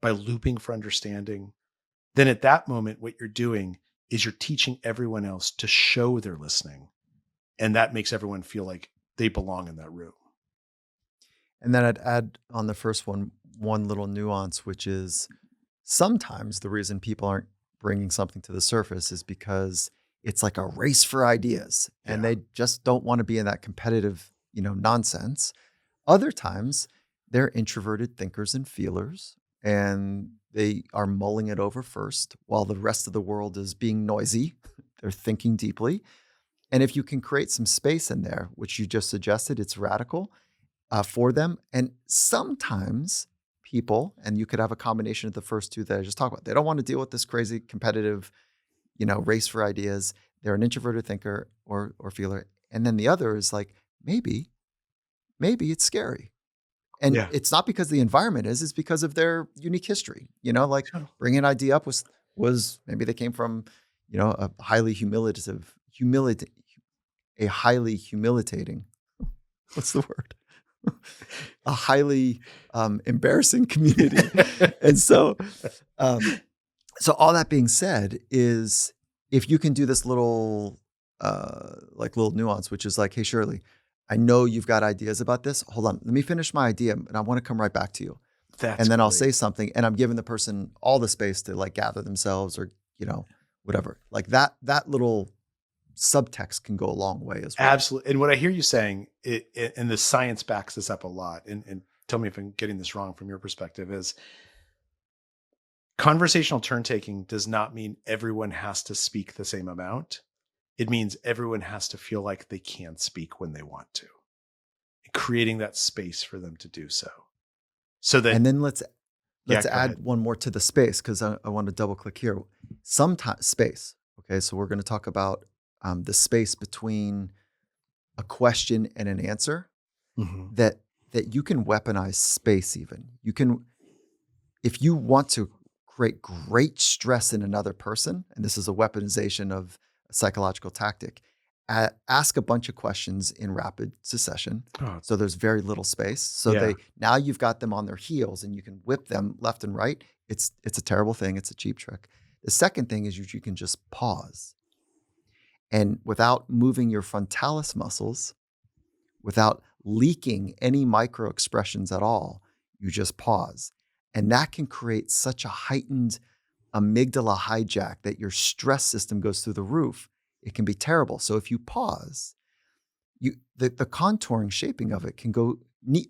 by looping for understanding, then at that moment, what you're doing is you're teaching everyone else to show they're listening. And that makes everyone feel like they belong in that room. And then I'd add on the first one little nuance, which is sometimes the reason people aren't bringing something to the surface is because it's like a race for ideas and they just don't want to be in that competitive, nonsense. Other times they're introverted thinkers and feelers, and they are mulling it over first while the rest of the world is being noisy. They're thinking deeply. And if you can create some space in there, which you just suggested, it's radical for them. And sometimes people, and you could have a combination of the first two that I just talked about, they don't want to deal with this crazy competitive, race for ideas. They're an introverted thinker or feeler. And then the other is like, maybe it's scary. And it's not because the environment is, it's because of their unique history. Bringing an idea up was maybe they came from, a highly humilitating, what's the word? A highly embarrassing community. And so all that being said is, if you can do this little nuance, which is like, hey, Shirley, I know you've got ideas about this. Hold on, let me finish my idea, and I want to come right back to you. And then I'll say something, and I'm giving the person all the space to like gather themselves or, whatever. Like that little subtext can go a long way as well. Absolutely. And what I hear you saying, and the science backs this up a lot, and tell me if I'm getting this wrong from your perspective, is conversational turn taking does not mean everyone has to speak the same amount. It means everyone has to feel like they can speak when they want to, creating that space for them to do so. And then let's add one more to the space, because I want to double click here. Sometimes space. Okay, so we're going to talk about the space between a question and an answer. Mm-hmm. That you can weaponize space. Even you can, if you want to create great stress in another person, and this is a weaponization of a psychological tactic. Ask a bunch of questions in rapid succession. So there's very little space. So now you've got them on their heels and you can whip them left and right. It's a terrible thing. It's a cheap trick. The second thing is you can just pause. And without moving your frontalis muscles, without leaking any micro expressions at all, you just pause. And that can create such a heightened amygdala hijack that your stress system goes through the roof. It can be terrible. So if you pause, the contouring shaping of it can go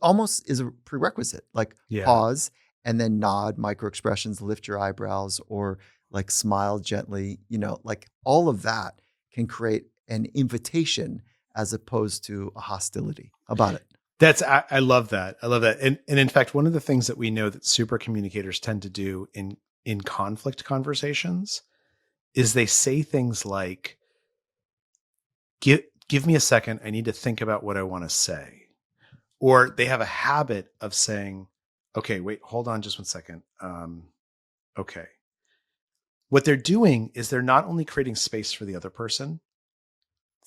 almost is a prerequisite, like pause and then nod, micro expressions, lift your eyebrows, or like smile gently, like all of that can create an invitation as opposed to a hostility. How about it? I love that. I love that. And in fact, one of the things that we know that super communicators tend to do in conflict conversations is they say things like, give me a second. I need to think about what I want to say. Or they have a habit of saying, okay, wait, hold on just one second. Okay. What they're doing is they're not only creating space for the other person,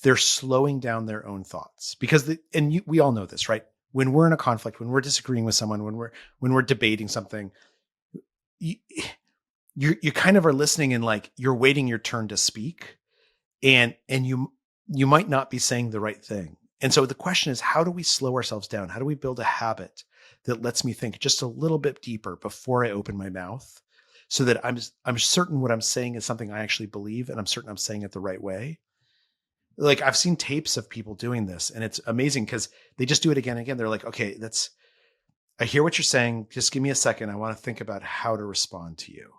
they're slowing down their own thoughts, because we all know this, right? When we're in a conflict, when we're disagreeing with someone, when we're debating something, you kind of are listening and like you're waiting your turn to speak, and you might not be saying the right thing. And so the question is, how do we slow ourselves down? How do we build a habit that lets me think just a little bit deeper before I open my mouth, so that I'm certain what I'm saying is something I actually believe, and I'm certain I'm saying it the right way? Like, I've seen tapes of people doing this, and it's amazing because they just do it again and again. They're like, okay, I hear what you're saying. Just give me a second. I want to think about how to respond to you.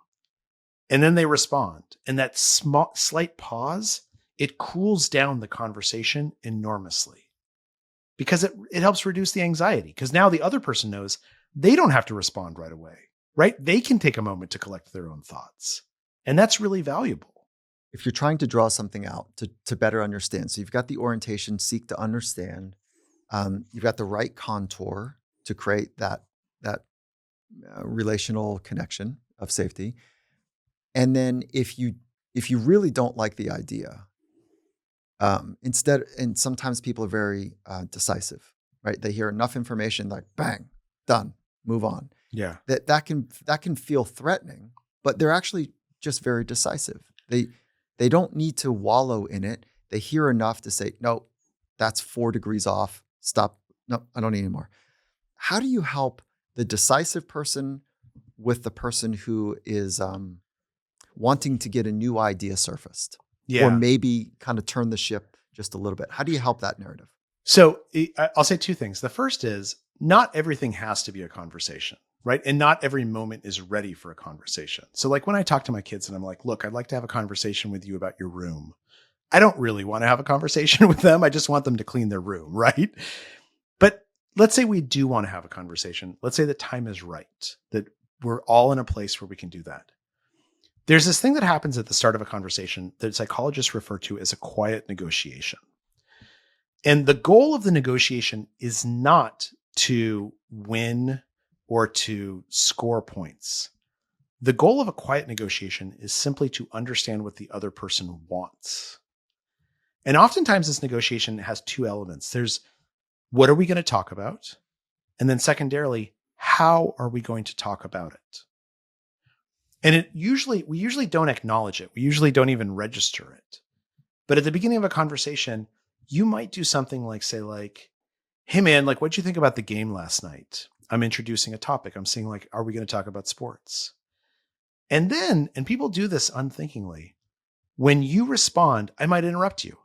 And then they respond. And that slight pause, it cools down the conversation enormously, because it helps reduce the anxiety. Because now the other person knows they don't have to respond right away, right? They can take a moment to collect their own thoughts. And that's really valuable. If you're trying to draw something out to better understand, so you've got the orientation, seek to understand, you've got the right contour to create that relational connection of safety. And then if you really don't like the idea, and sometimes people are very decisive, right? They hear enough information, like bang, done, move on. Yeah. That can feel threatening, but they're actually just very decisive. They don't need to wallow in it. They hear enough to say, no, that's 4 degrees off. Stop. No, I don't need any more. How do you help the decisive person with the person who is wanting to get a new idea surfaced? Yeah. Or maybe kind of turn the ship just a little bit? How do you help that narrative? So I'll say 2 things. The first is, not everything has to be a conversation, right? And not every moment is ready for a conversation. So like when I talk to my kids and I'm like, look, I'd like to have a conversation with you about your room, I don't really want to have a conversation with them. I just want them to clean their room, right? But let's say we do want to have a conversation. Let's say the time is right, that we're all in a place where we can do that. There's this thing that happens at the start of a conversation that psychologists refer to as a quiet negotiation. And the goal of the negotiation is not to win or to score points. The goal of a quiet negotiation is simply to understand what the other person wants. And oftentimes this negotiation has 2 elements. There's, what are we going to talk about? And then secondarily, how are we going to talk about it? And we usually don't acknowledge it. We usually don't even register it. But at the beginning of a conversation, you might do something like, say like, hey man, like, what'd you think about the game last night? I'm introducing a topic. I'm saying like, are we going to talk about sports? And then, and people do this unthinkingly, when you respond, I might interrupt you.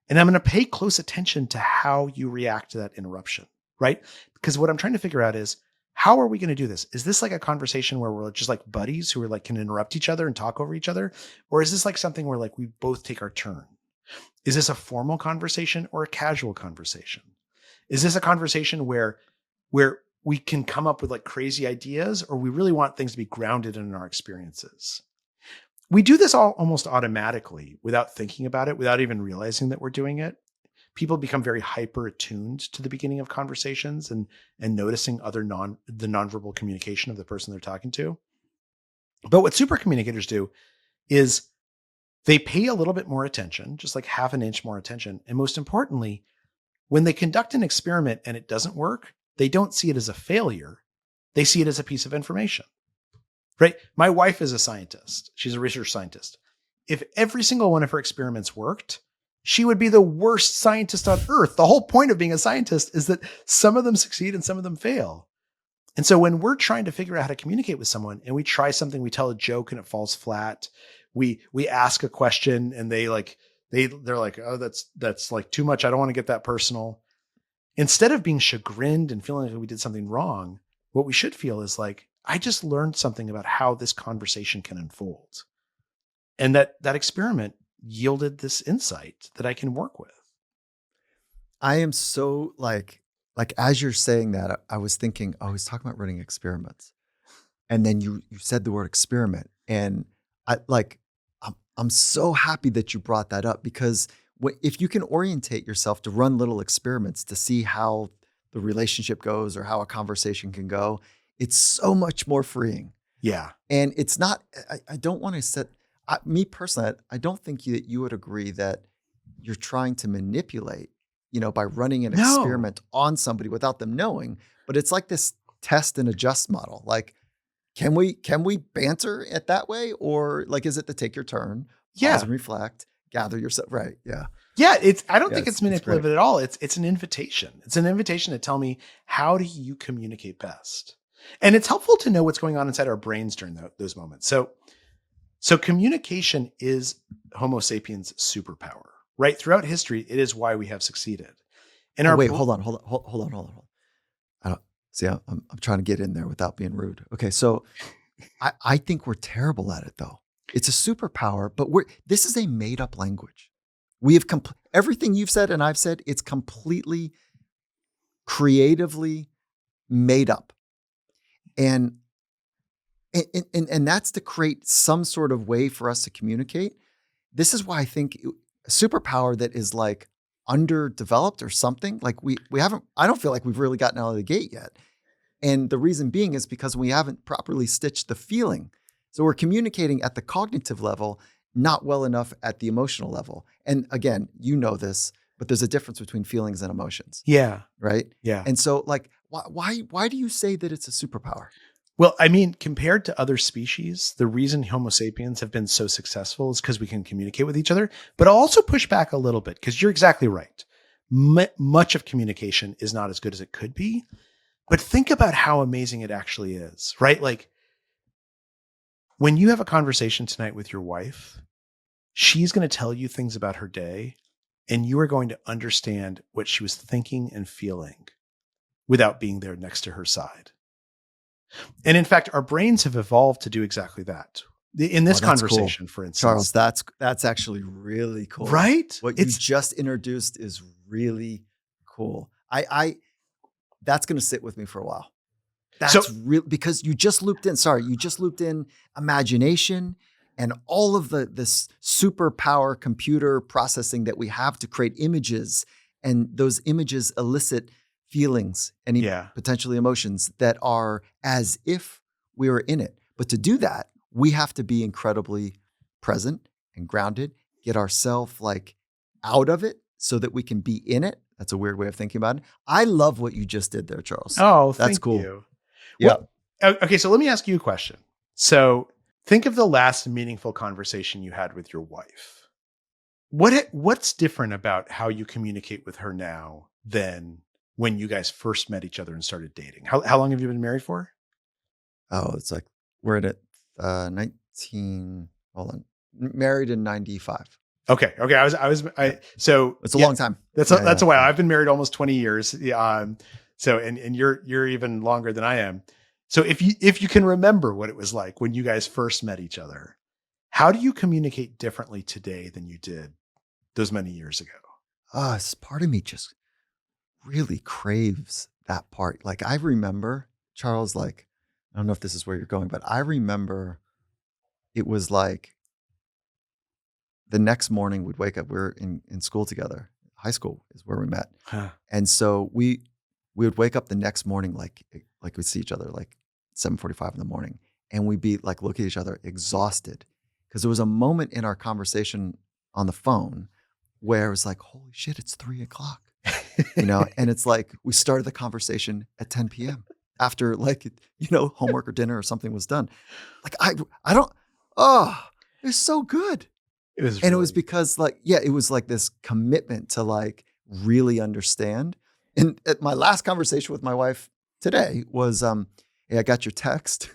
And I'm going to pay close attention to how you react to that interruption, right? Because what I'm trying to figure out is, how are we going to do this? Is this like a conversation where we're just like buddies who are like, can interrupt each other and talk over each other? Or is this like something where like we both take our turn? Is this a formal conversation or a casual conversation? Is this a conversation where we can come up with like crazy ideas, or we really want things to be grounded in our experiences? We do this all almost automatically without thinking about it, without even realizing that we're doing it. People become very hyper attuned to the beginning of conversations and noticing the nonverbal communication of the person they're talking to. But what super communicators do is they pay a little bit more attention, just like half an inch more attention. And most importantly, when they conduct an experiment and it doesn't work, they don't see it as a failure. They see it as a piece of information. right? My wife is a scientist. She's a research scientist. If every single one of her experiments worked, she would be the worst scientist on earth. The whole point of being a scientist is that some of them succeed and some of them fail. And so when we're trying to figure out how to communicate with someone and we try something, we tell a joke and it falls flat. We ask a question and they're like, oh, that's like too much. I don't want to get that personal. Instead of being chagrined and feeling like we did something wrong, what we should feel is like, I just learned something about how this conversation can unfold. And that experiment yielded this insight that I can work with. I am so like as you're saying that, I was thinking, oh, he's talking about running experiments. And then you said the word experiment. And I'm so happy that you brought that up, because if you can orientate yourself to run little experiments to see how the relationship goes or how a conversation can go, it's so much more freeing. Yeah. And it's not, I don't want to set, me personally, I don't think that you would agree that you're trying to manipulate, by running an experiment on somebody without them knowing. But it's like this test and adjust model. Like, can we banter it that way? Or like, is it to take your turn, pause and reflect, gather yourself? Right. Yeah. Yeah. I don't think it's manipulative at all. It's an invitation. It's an invitation to tell me, how do you communicate best? And it's helpful to know what's going on inside our brains during those moments. So communication is Homo sapiens' superpower, right? Throughout history, it is why we have succeeded. And hold on. I don't see. I'm trying to get in there without being rude. Okay, so I think we're terrible at it, though. It's a superpower, but this is a made up language. We have everything you've said and I've said. It's completely creatively made up, and that's to create some sort of way for us to communicate. This is why I think a superpower that is like underdeveloped or something, like we haven't, I don't feel like we've really gotten out of the gate yet. And the reason being is because we haven't properly stitched the feeling. So we're communicating at the cognitive level, not well enough at the emotional level. And again, you know this, but there's a difference between feelings and emotions. Yeah. Right? Yeah. And so like, why do you say that it's a superpower? Well, I mean, compared to other species, the reason Homo sapiens have been so successful is because we can communicate with each other. But I'll also push back a little bit, because you're exactly right. Much of communication is not as good as it could be. But think about how amazing it actually is, right? Like, when you have a conversation tonight with your wife, she's going to tell you things about her day, and you are going to understand what she was thinking and feeling without being there next to her side. And in fact, our brains have evolved to do exactly that. In this conversation, cool. For instance. Charles, that's actually really cool. Right? What you just introduced is really cool. That's going to sit with me for a while. That's real, because you just looped in imagination and all of this superpower computer processing that we have to create images, and those images elicit feelings and potentially emotions that are as if we were in it. But to do that, we have to be incredibly present and grounded, get ourselves like out of it so that we can be in it. That's a weird way of thinking about it. I love what you just did there, Charles. Oh, that's cool. You. Yeah. Well, okay, so let me ask you a question. So think of the last meaningful conversation you had with your wife. What's different about how you communicate with her now than when you guys first met each other and started dating? How long have you been married for? Oh, it's like we're at married in 95. Okay. So it's a long time. That's a while. I've been married almost 20 years. So, and you're even longer than I am. So if you can remember what it was like when you guys first met each other, how do you communicate differently today than you did those many years ago? Part of me just really craves that part. Like, I remember, Charles, like, I don't know if this is where you're going, but I remember it was like the next morning we'd wake up, we're in school together. High school is where we met. Huh. And so we would wake up the next morning, like we'd see each other like 7:45 in the morning, and we'd be like, look at each other exhausted. Because there was a moment in our conversation on the phone where it was like, holy shit, it's 3:00. And it's like, we started the conversation at 10 p.m. after like, homework or dinner or something was done. Like I don't, oh, it's so good. It was And it really, was because it was like this commitment to like really understand. And at my last conversation with my wife today was, hey, I got your text.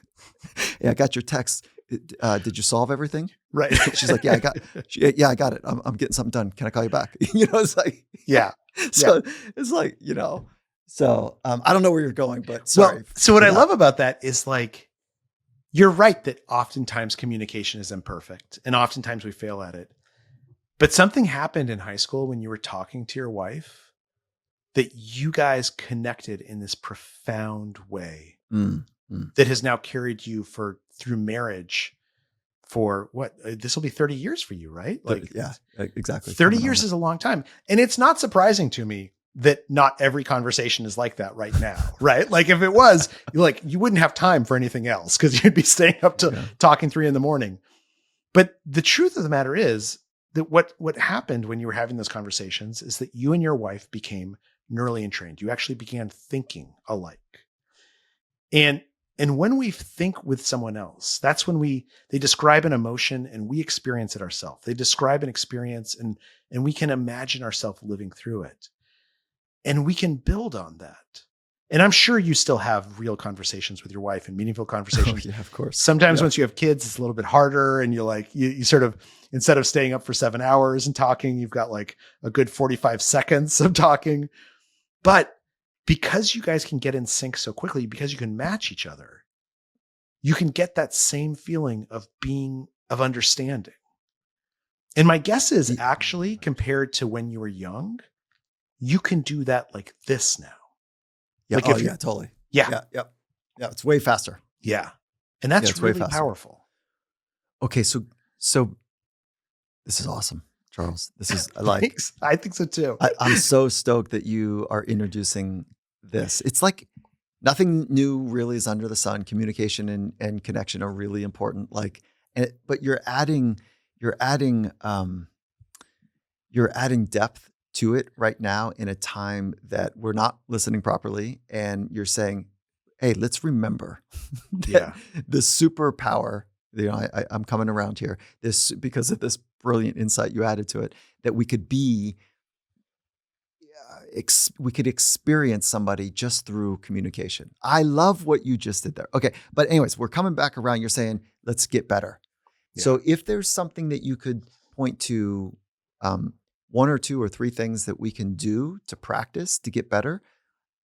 Hey, I got your text. Did you solve everything? right. She's like, yeah, I got it. I'm getting something done. Can I call you back? It's like, Yeah. so it's like, so I don't know where you're going, but Well, sorry. so what for I that. love about that is like, you're right that oftentimes communication is imperfect and oftentimes we fail at it. But something happened in high school when you were talking to your wife that you guys connected in this profound way that has now carried you through marriage for what? This will be 30 years for you, right? Like, Yeah, exactly. 30 Coming on years it. is a long time. And it's not surprising to me that not every conversation is like that right now, right? Like if it was, you wouldn't have time for anything else because you'd be staying up to talking 3 a.m. But the truth of the matter is that what happened when you were having those conversations is that you and your wife became neurally entrained. You actually began thinking alike. And when we think with someone else, that's when they describe an emotion and we experience it ourselves. They describe an experience and we can imagine ourselves living through it. And we can build on that. And I'm sure you still have real conversations with your wife and meaningful conversations. Oh, yeah, of course. Sometimes once you have kids, it's a little bit harder. And you sort of, instead of staying up for 7 hours and talking, you've got like a good 45 seconds of talking. But because you guys can get in sync so quickly, because you can match each other, you can get that same feeling of understanding. And my guess is actually compared to when you were young, you can do that like this now. Yeah. Like yeah, totally. Yeah. Yeah. It's way faster. Yeah. And that's it's way really faster. powerful. Okay. So this is awesome, Charles. This is like, Thanks. I think so too. I'm so stoked that you are introducing this. It's like nothing new really is under the sun. Communication and connection are really important. But you're adding depth to it right now in a time that we're not listening properly. And you're saying, hey, let's remember that the superpower, I'm coming around here, because of this brilliant insight you added to it, that we could experience somebody just through communication. I love what you just did there. Okay. But anyways, we're coming back around. You're saying, let's get better. Yeah. So if there's something that you could point to, 1 or 2 or 3 things that we can do to practice to get better,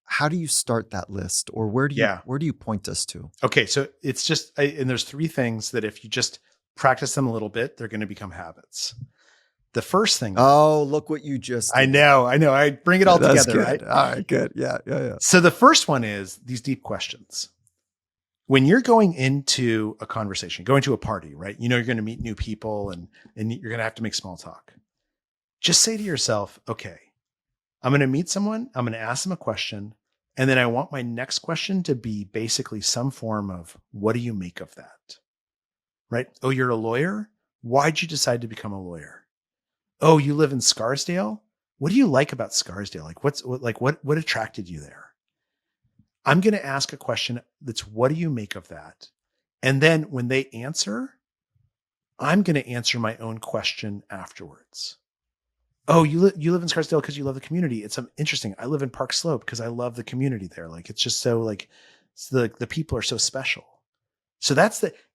how do you start that list, or where do you point us to? Okay. So it's just, and there's 3 things that if you just practice them a little bit, they're going to become habits. The first thing. Oh, look what you just did. I know. I bring it all together, good. right? All right, good. Yeah. So the first one is these deep questions. When you're going into a conversation, going to a party, right? You're going to meet new people and you're going to have to make small talk. Just say to yourself, okay, I'm going to meet someone. I'm going to ask them a question. And then I want my next question to be basically some form of, what do you make of that? Right? Oh, you're a lawyer? Why'd you decide to become a lawyer? Oh, you live in Scarsdale? What do you like about Scarsdale? Like what attracted you there? I'm going to ask a question that's, what do you make of that? And then when they answer, I'm going to answer my own question afterwards. Oh, you live in Scarsdale because you love the community. It's interesting. I live in Park Slope because I love the community there. Like, it's just so the people are so special. So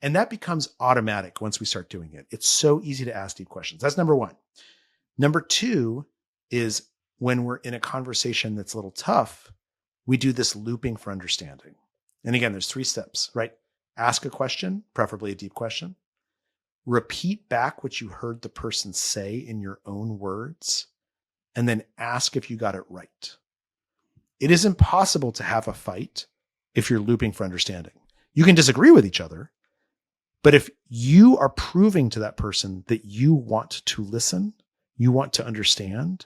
and that becomes automatic once we start doing it. It's so easy to ask deep questions. That's number 1. Number 2 is when we're in a conversation that's a little tough, we do this looping for understanding. And again, there's 3 steps, right? Ask a question, preferably a deep question. Repeat back what you heard the person say in your own words, and then ask if you got it right. It is impossible to have a fight if you're looping for understanding. You can disagree with each other, but if you are proving to that person that you want to listen, you want to understand,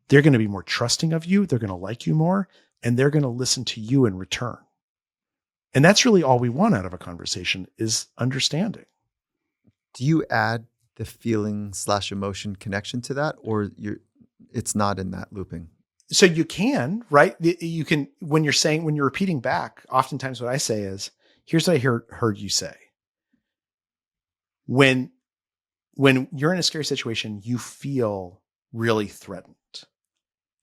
they're going to be more trusting of you, they're going to like you more, and they're going to listen to you in return. And that's really all we want out of a conversation, is understanding. Do you add the feeling / emotion connection to that, or it's not in that looping? So you can, right? You can, when you're repeating back, oftentimes what I say is, here's what I heard you say. When you're in a scary situation, you feel really threatened.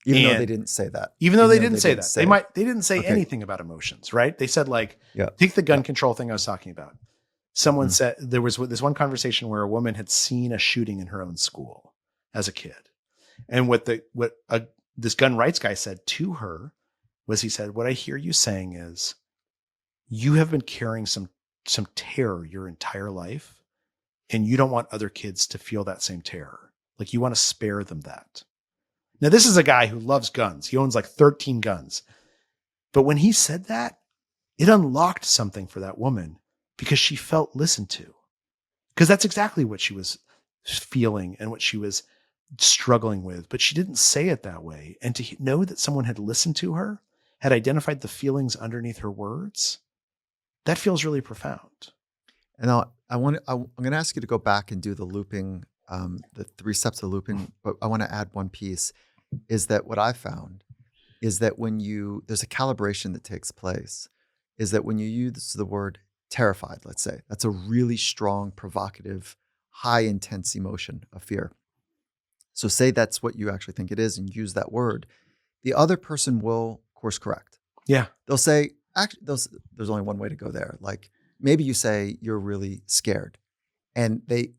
Even though they didn't say that. Even though they didn't say that. They didn't say Okay. anything about emotions, right? They said like, Yeah. take the gun control thing I was talking about. Someone said there was this one conversation where a woman had seen a shooting in her own school as a kid. And this gun rights guy said to her was, he said, what I hear you saying is you have been carrying some terror your entire life, and you don't want other kids to feel that same terror. Like you want to spare them that. Now, this is a guy who loves guns. He owns like 13 guns. But when he said that, it unlocked something for that woman because she felt listened to. Because that's exactly what she was feeling and what she was struggling with. But she didn't say it that way. And to know that someone had listened to her, had identified the feelings underneath her words, that feels really profound. And I'm going to ask you to go back and do the looping, the 3 steps of looping. But I want to add one piece, is that what I found is that when there's a calibration that takes place, is that when you use the word terrified, let's say, that's a really strong, provocative, high intense emotion of fear. So say that's what you actually think it is and use that word. The other person will course correct. Yeah. They'll say, actually, there's only one way to go there. Like maybe you say you're really scared, and they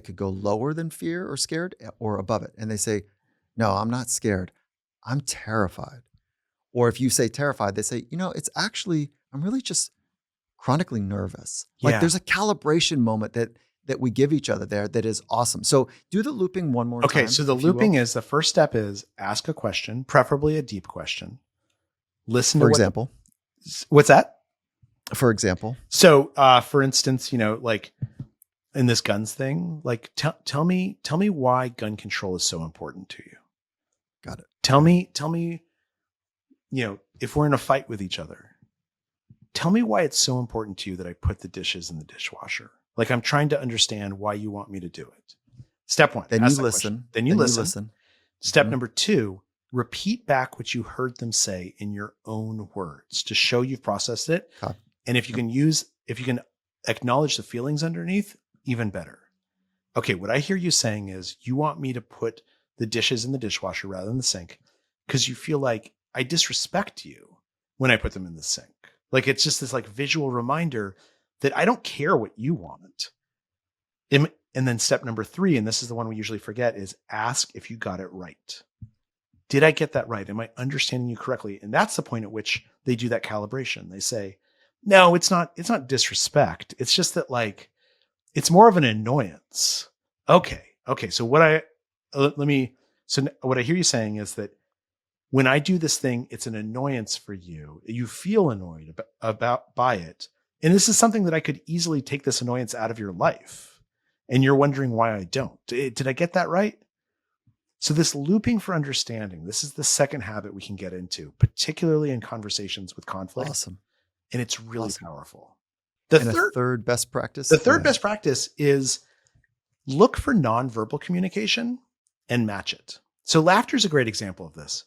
could go lower than fear or scared or above it. And they say, no, I'm not scared. I'm terrified. Or if you say terrified, they say, it's actually, I'm really just chronically nervous. Like there's a calibration moment that we give each other there that is awesome. So do the looping one more time. Okay, so the looping is, the first step is ask a question, preferably a deep question. Listen to, for example. What's that? For example. So for instance, like in this guns thing, like tell me why gun control is so important to you. Got it. Tell me, if we're in a fight with each other, tell me why it's so important to you that I put the dishes in the dishwasher. Like I'm trying to understand why you want me to do it. Step 1. Then you listen. Then you listen. Step number 2, repeat back what you heard them say in your own words to show you've processed it. Copy. And if you can acknowledge the feelings underneath, even better. Okay, what I hear you saying is you want me to put the dishes in the dishwasher rather than the sink because you feel like I disrespect you when I put them in the sink. Like it's just this like visual reminder that I don't care what you want. And then step number 3, and this is the one we usually forget, is ask if you got it right. Did I get that right? Am I understanding you correctly? And that's the point at which they do that calibration. They say, no, it's not disrespect. It's just that like, it's more of an annoyance. Okay. So what I hear you saying is that when I do this thing, it's an annoyance for you. You feel annoyed by it. And this is something that I could easily take this annoyance out of your life. And you're wondering why I don't. Did I get that right? So this looping for understanding, this is the second habit we can get into, particularly in conversations with conflict. Awesome. And it's really powerful. The third best practice? The third best practice is look for nonverbal communication and match it. So laughter is a great example of this.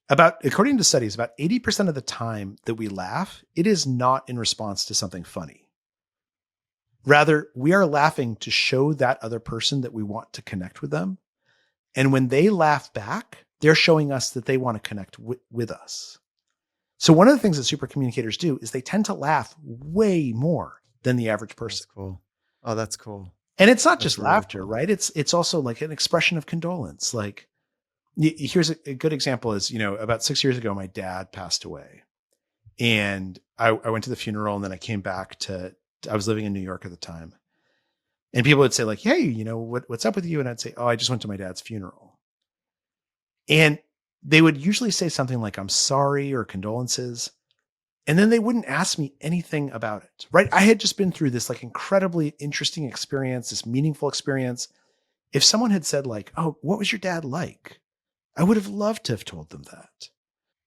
According to studies, about 80% of the time that we laugh, it is not in response to something funny. Rather, we are laughing to show that other person that we want to connect with them. And when they laugh back, they're showing us that they want to connect with us. So one of the things that super communicators do is they tend to laugh way more than the average person. That's cool. Oh, that's cool. And it's not just laughter, right? It's also like an expression of condolence. Like here's a good example is, about 6 years ago, my dad passed away and I went to the funeral and then I came back I was living in New York at the time. And people would say like, hey, what's up with you? And I'd say, oh, I just went to my dad's funeral. And they would usually say something like, I'm sorry, or condolences. And then they wouldn't ask me anything about it, right? I had just been through this like incredibly interesting experience, this meaningful experience. If someone had said like, oh, what was your dad like? I would have loved to have told them that.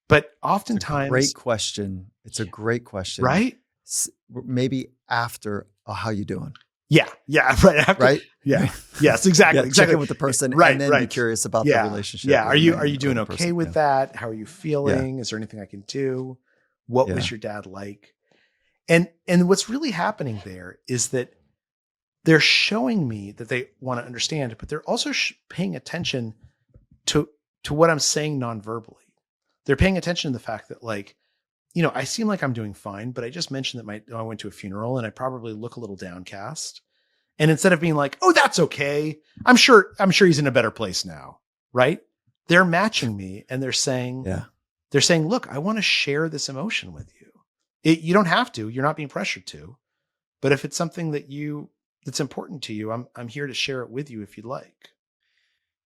But oftentimes— Great question. It's a great question. Right? Maybe after, oh, how you doing? Yeah. Yeah. Right. right? Yeah. Yes, exactly. Yeah, check Exactly. in with the person Right. and then be Right. curious about the Yeah. relationship Yeah. or Are the you man or doing the okay person. with Yeah. that? How are you Yeah. feeling? Is there anything I can do? What Yeah. was your dad like? And what's really happening there is that they're showing me that they want to understand, but they're also paying attention to what I'm saying nonverbally. They're paying attention to the fact that, like, I seem like I'm doing fine, but I just mentioned that I went to a funeral and I probably look a little downcast. And instead of being like, "Oh, that's okay. I'm sure he's in a better place now." Right? They're matching me and Yeah. they're saying, "Look, I want to share this emotion with you. You don't have to. You're not being pressured to. But if it's something that's important to you, I'm here to share it with you if you'd like."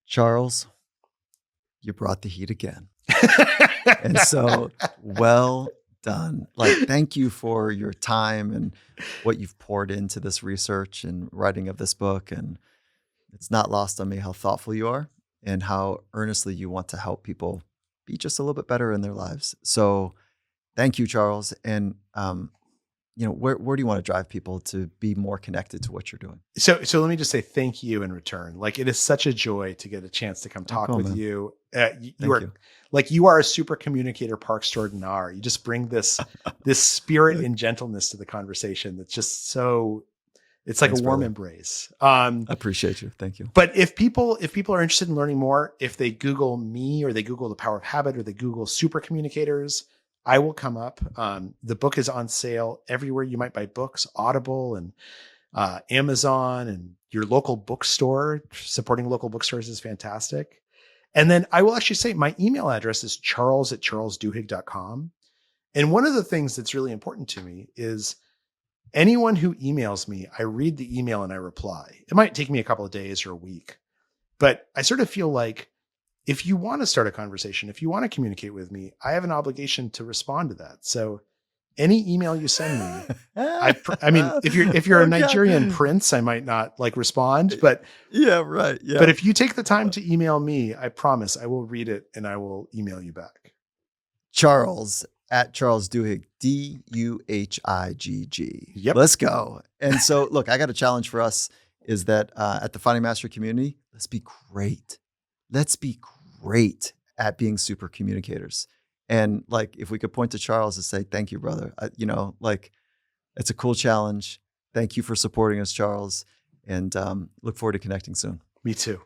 Charles, you brought the heat again. And so, well done. Like, thank you for your time and what you've poured into this research and writing of this book. And it's not lost on me how thoughtful you are and how earnestly you want to help people be just a little bit better in their lives. So thank you, Charles. And, where do you want to drive people to be more connected to what you're doing? So let me just say thank you in return. Like, it is such a joy to get a chance to come talk cool, with man. you. Thank You are you. like, you are a super communicator par extraordinaire. You just bring this spirit and gentleness to the conversation. That's just so, it's like Thanks, a warm brother. embrace. I appreciate you. Thank you. But if people are interested in learning more, if they Google me or they Google The Power of Habit or they Google Super Communicators, I will come up. The book is on sale everywhere you might buy books, Audible and Amazon and your local bookstore. Supporting local bookstores is fantastic. And then I will actually say my email address is charles@charlesduhigg.com. And one of the things that's really important to me is anyone who emails me, I read the email and I reply. It might take me a couple of days or a week, but I sort of feel like if you want to start a conversation, if you want to communicate with me, I have an obligation to respond to that. So any email you send me, I mean, if you're a Nigerian prince, I might not like respond, but yeah, right. Yeah. but if you take the time to email me, I promise I will read it and I will email you back. Charles at Charles Duhigg, Duhigg. Yep. Let's go. And so, look, I got a challenge for us is that at the Finding Mastery community, let's be great. Let's be great at being super communicators. And like, if we could point to Charles and say, thank you, brother. It's a cool challenge. Thank you for supporting us, Charles. And look forward to connecting soon. Me too.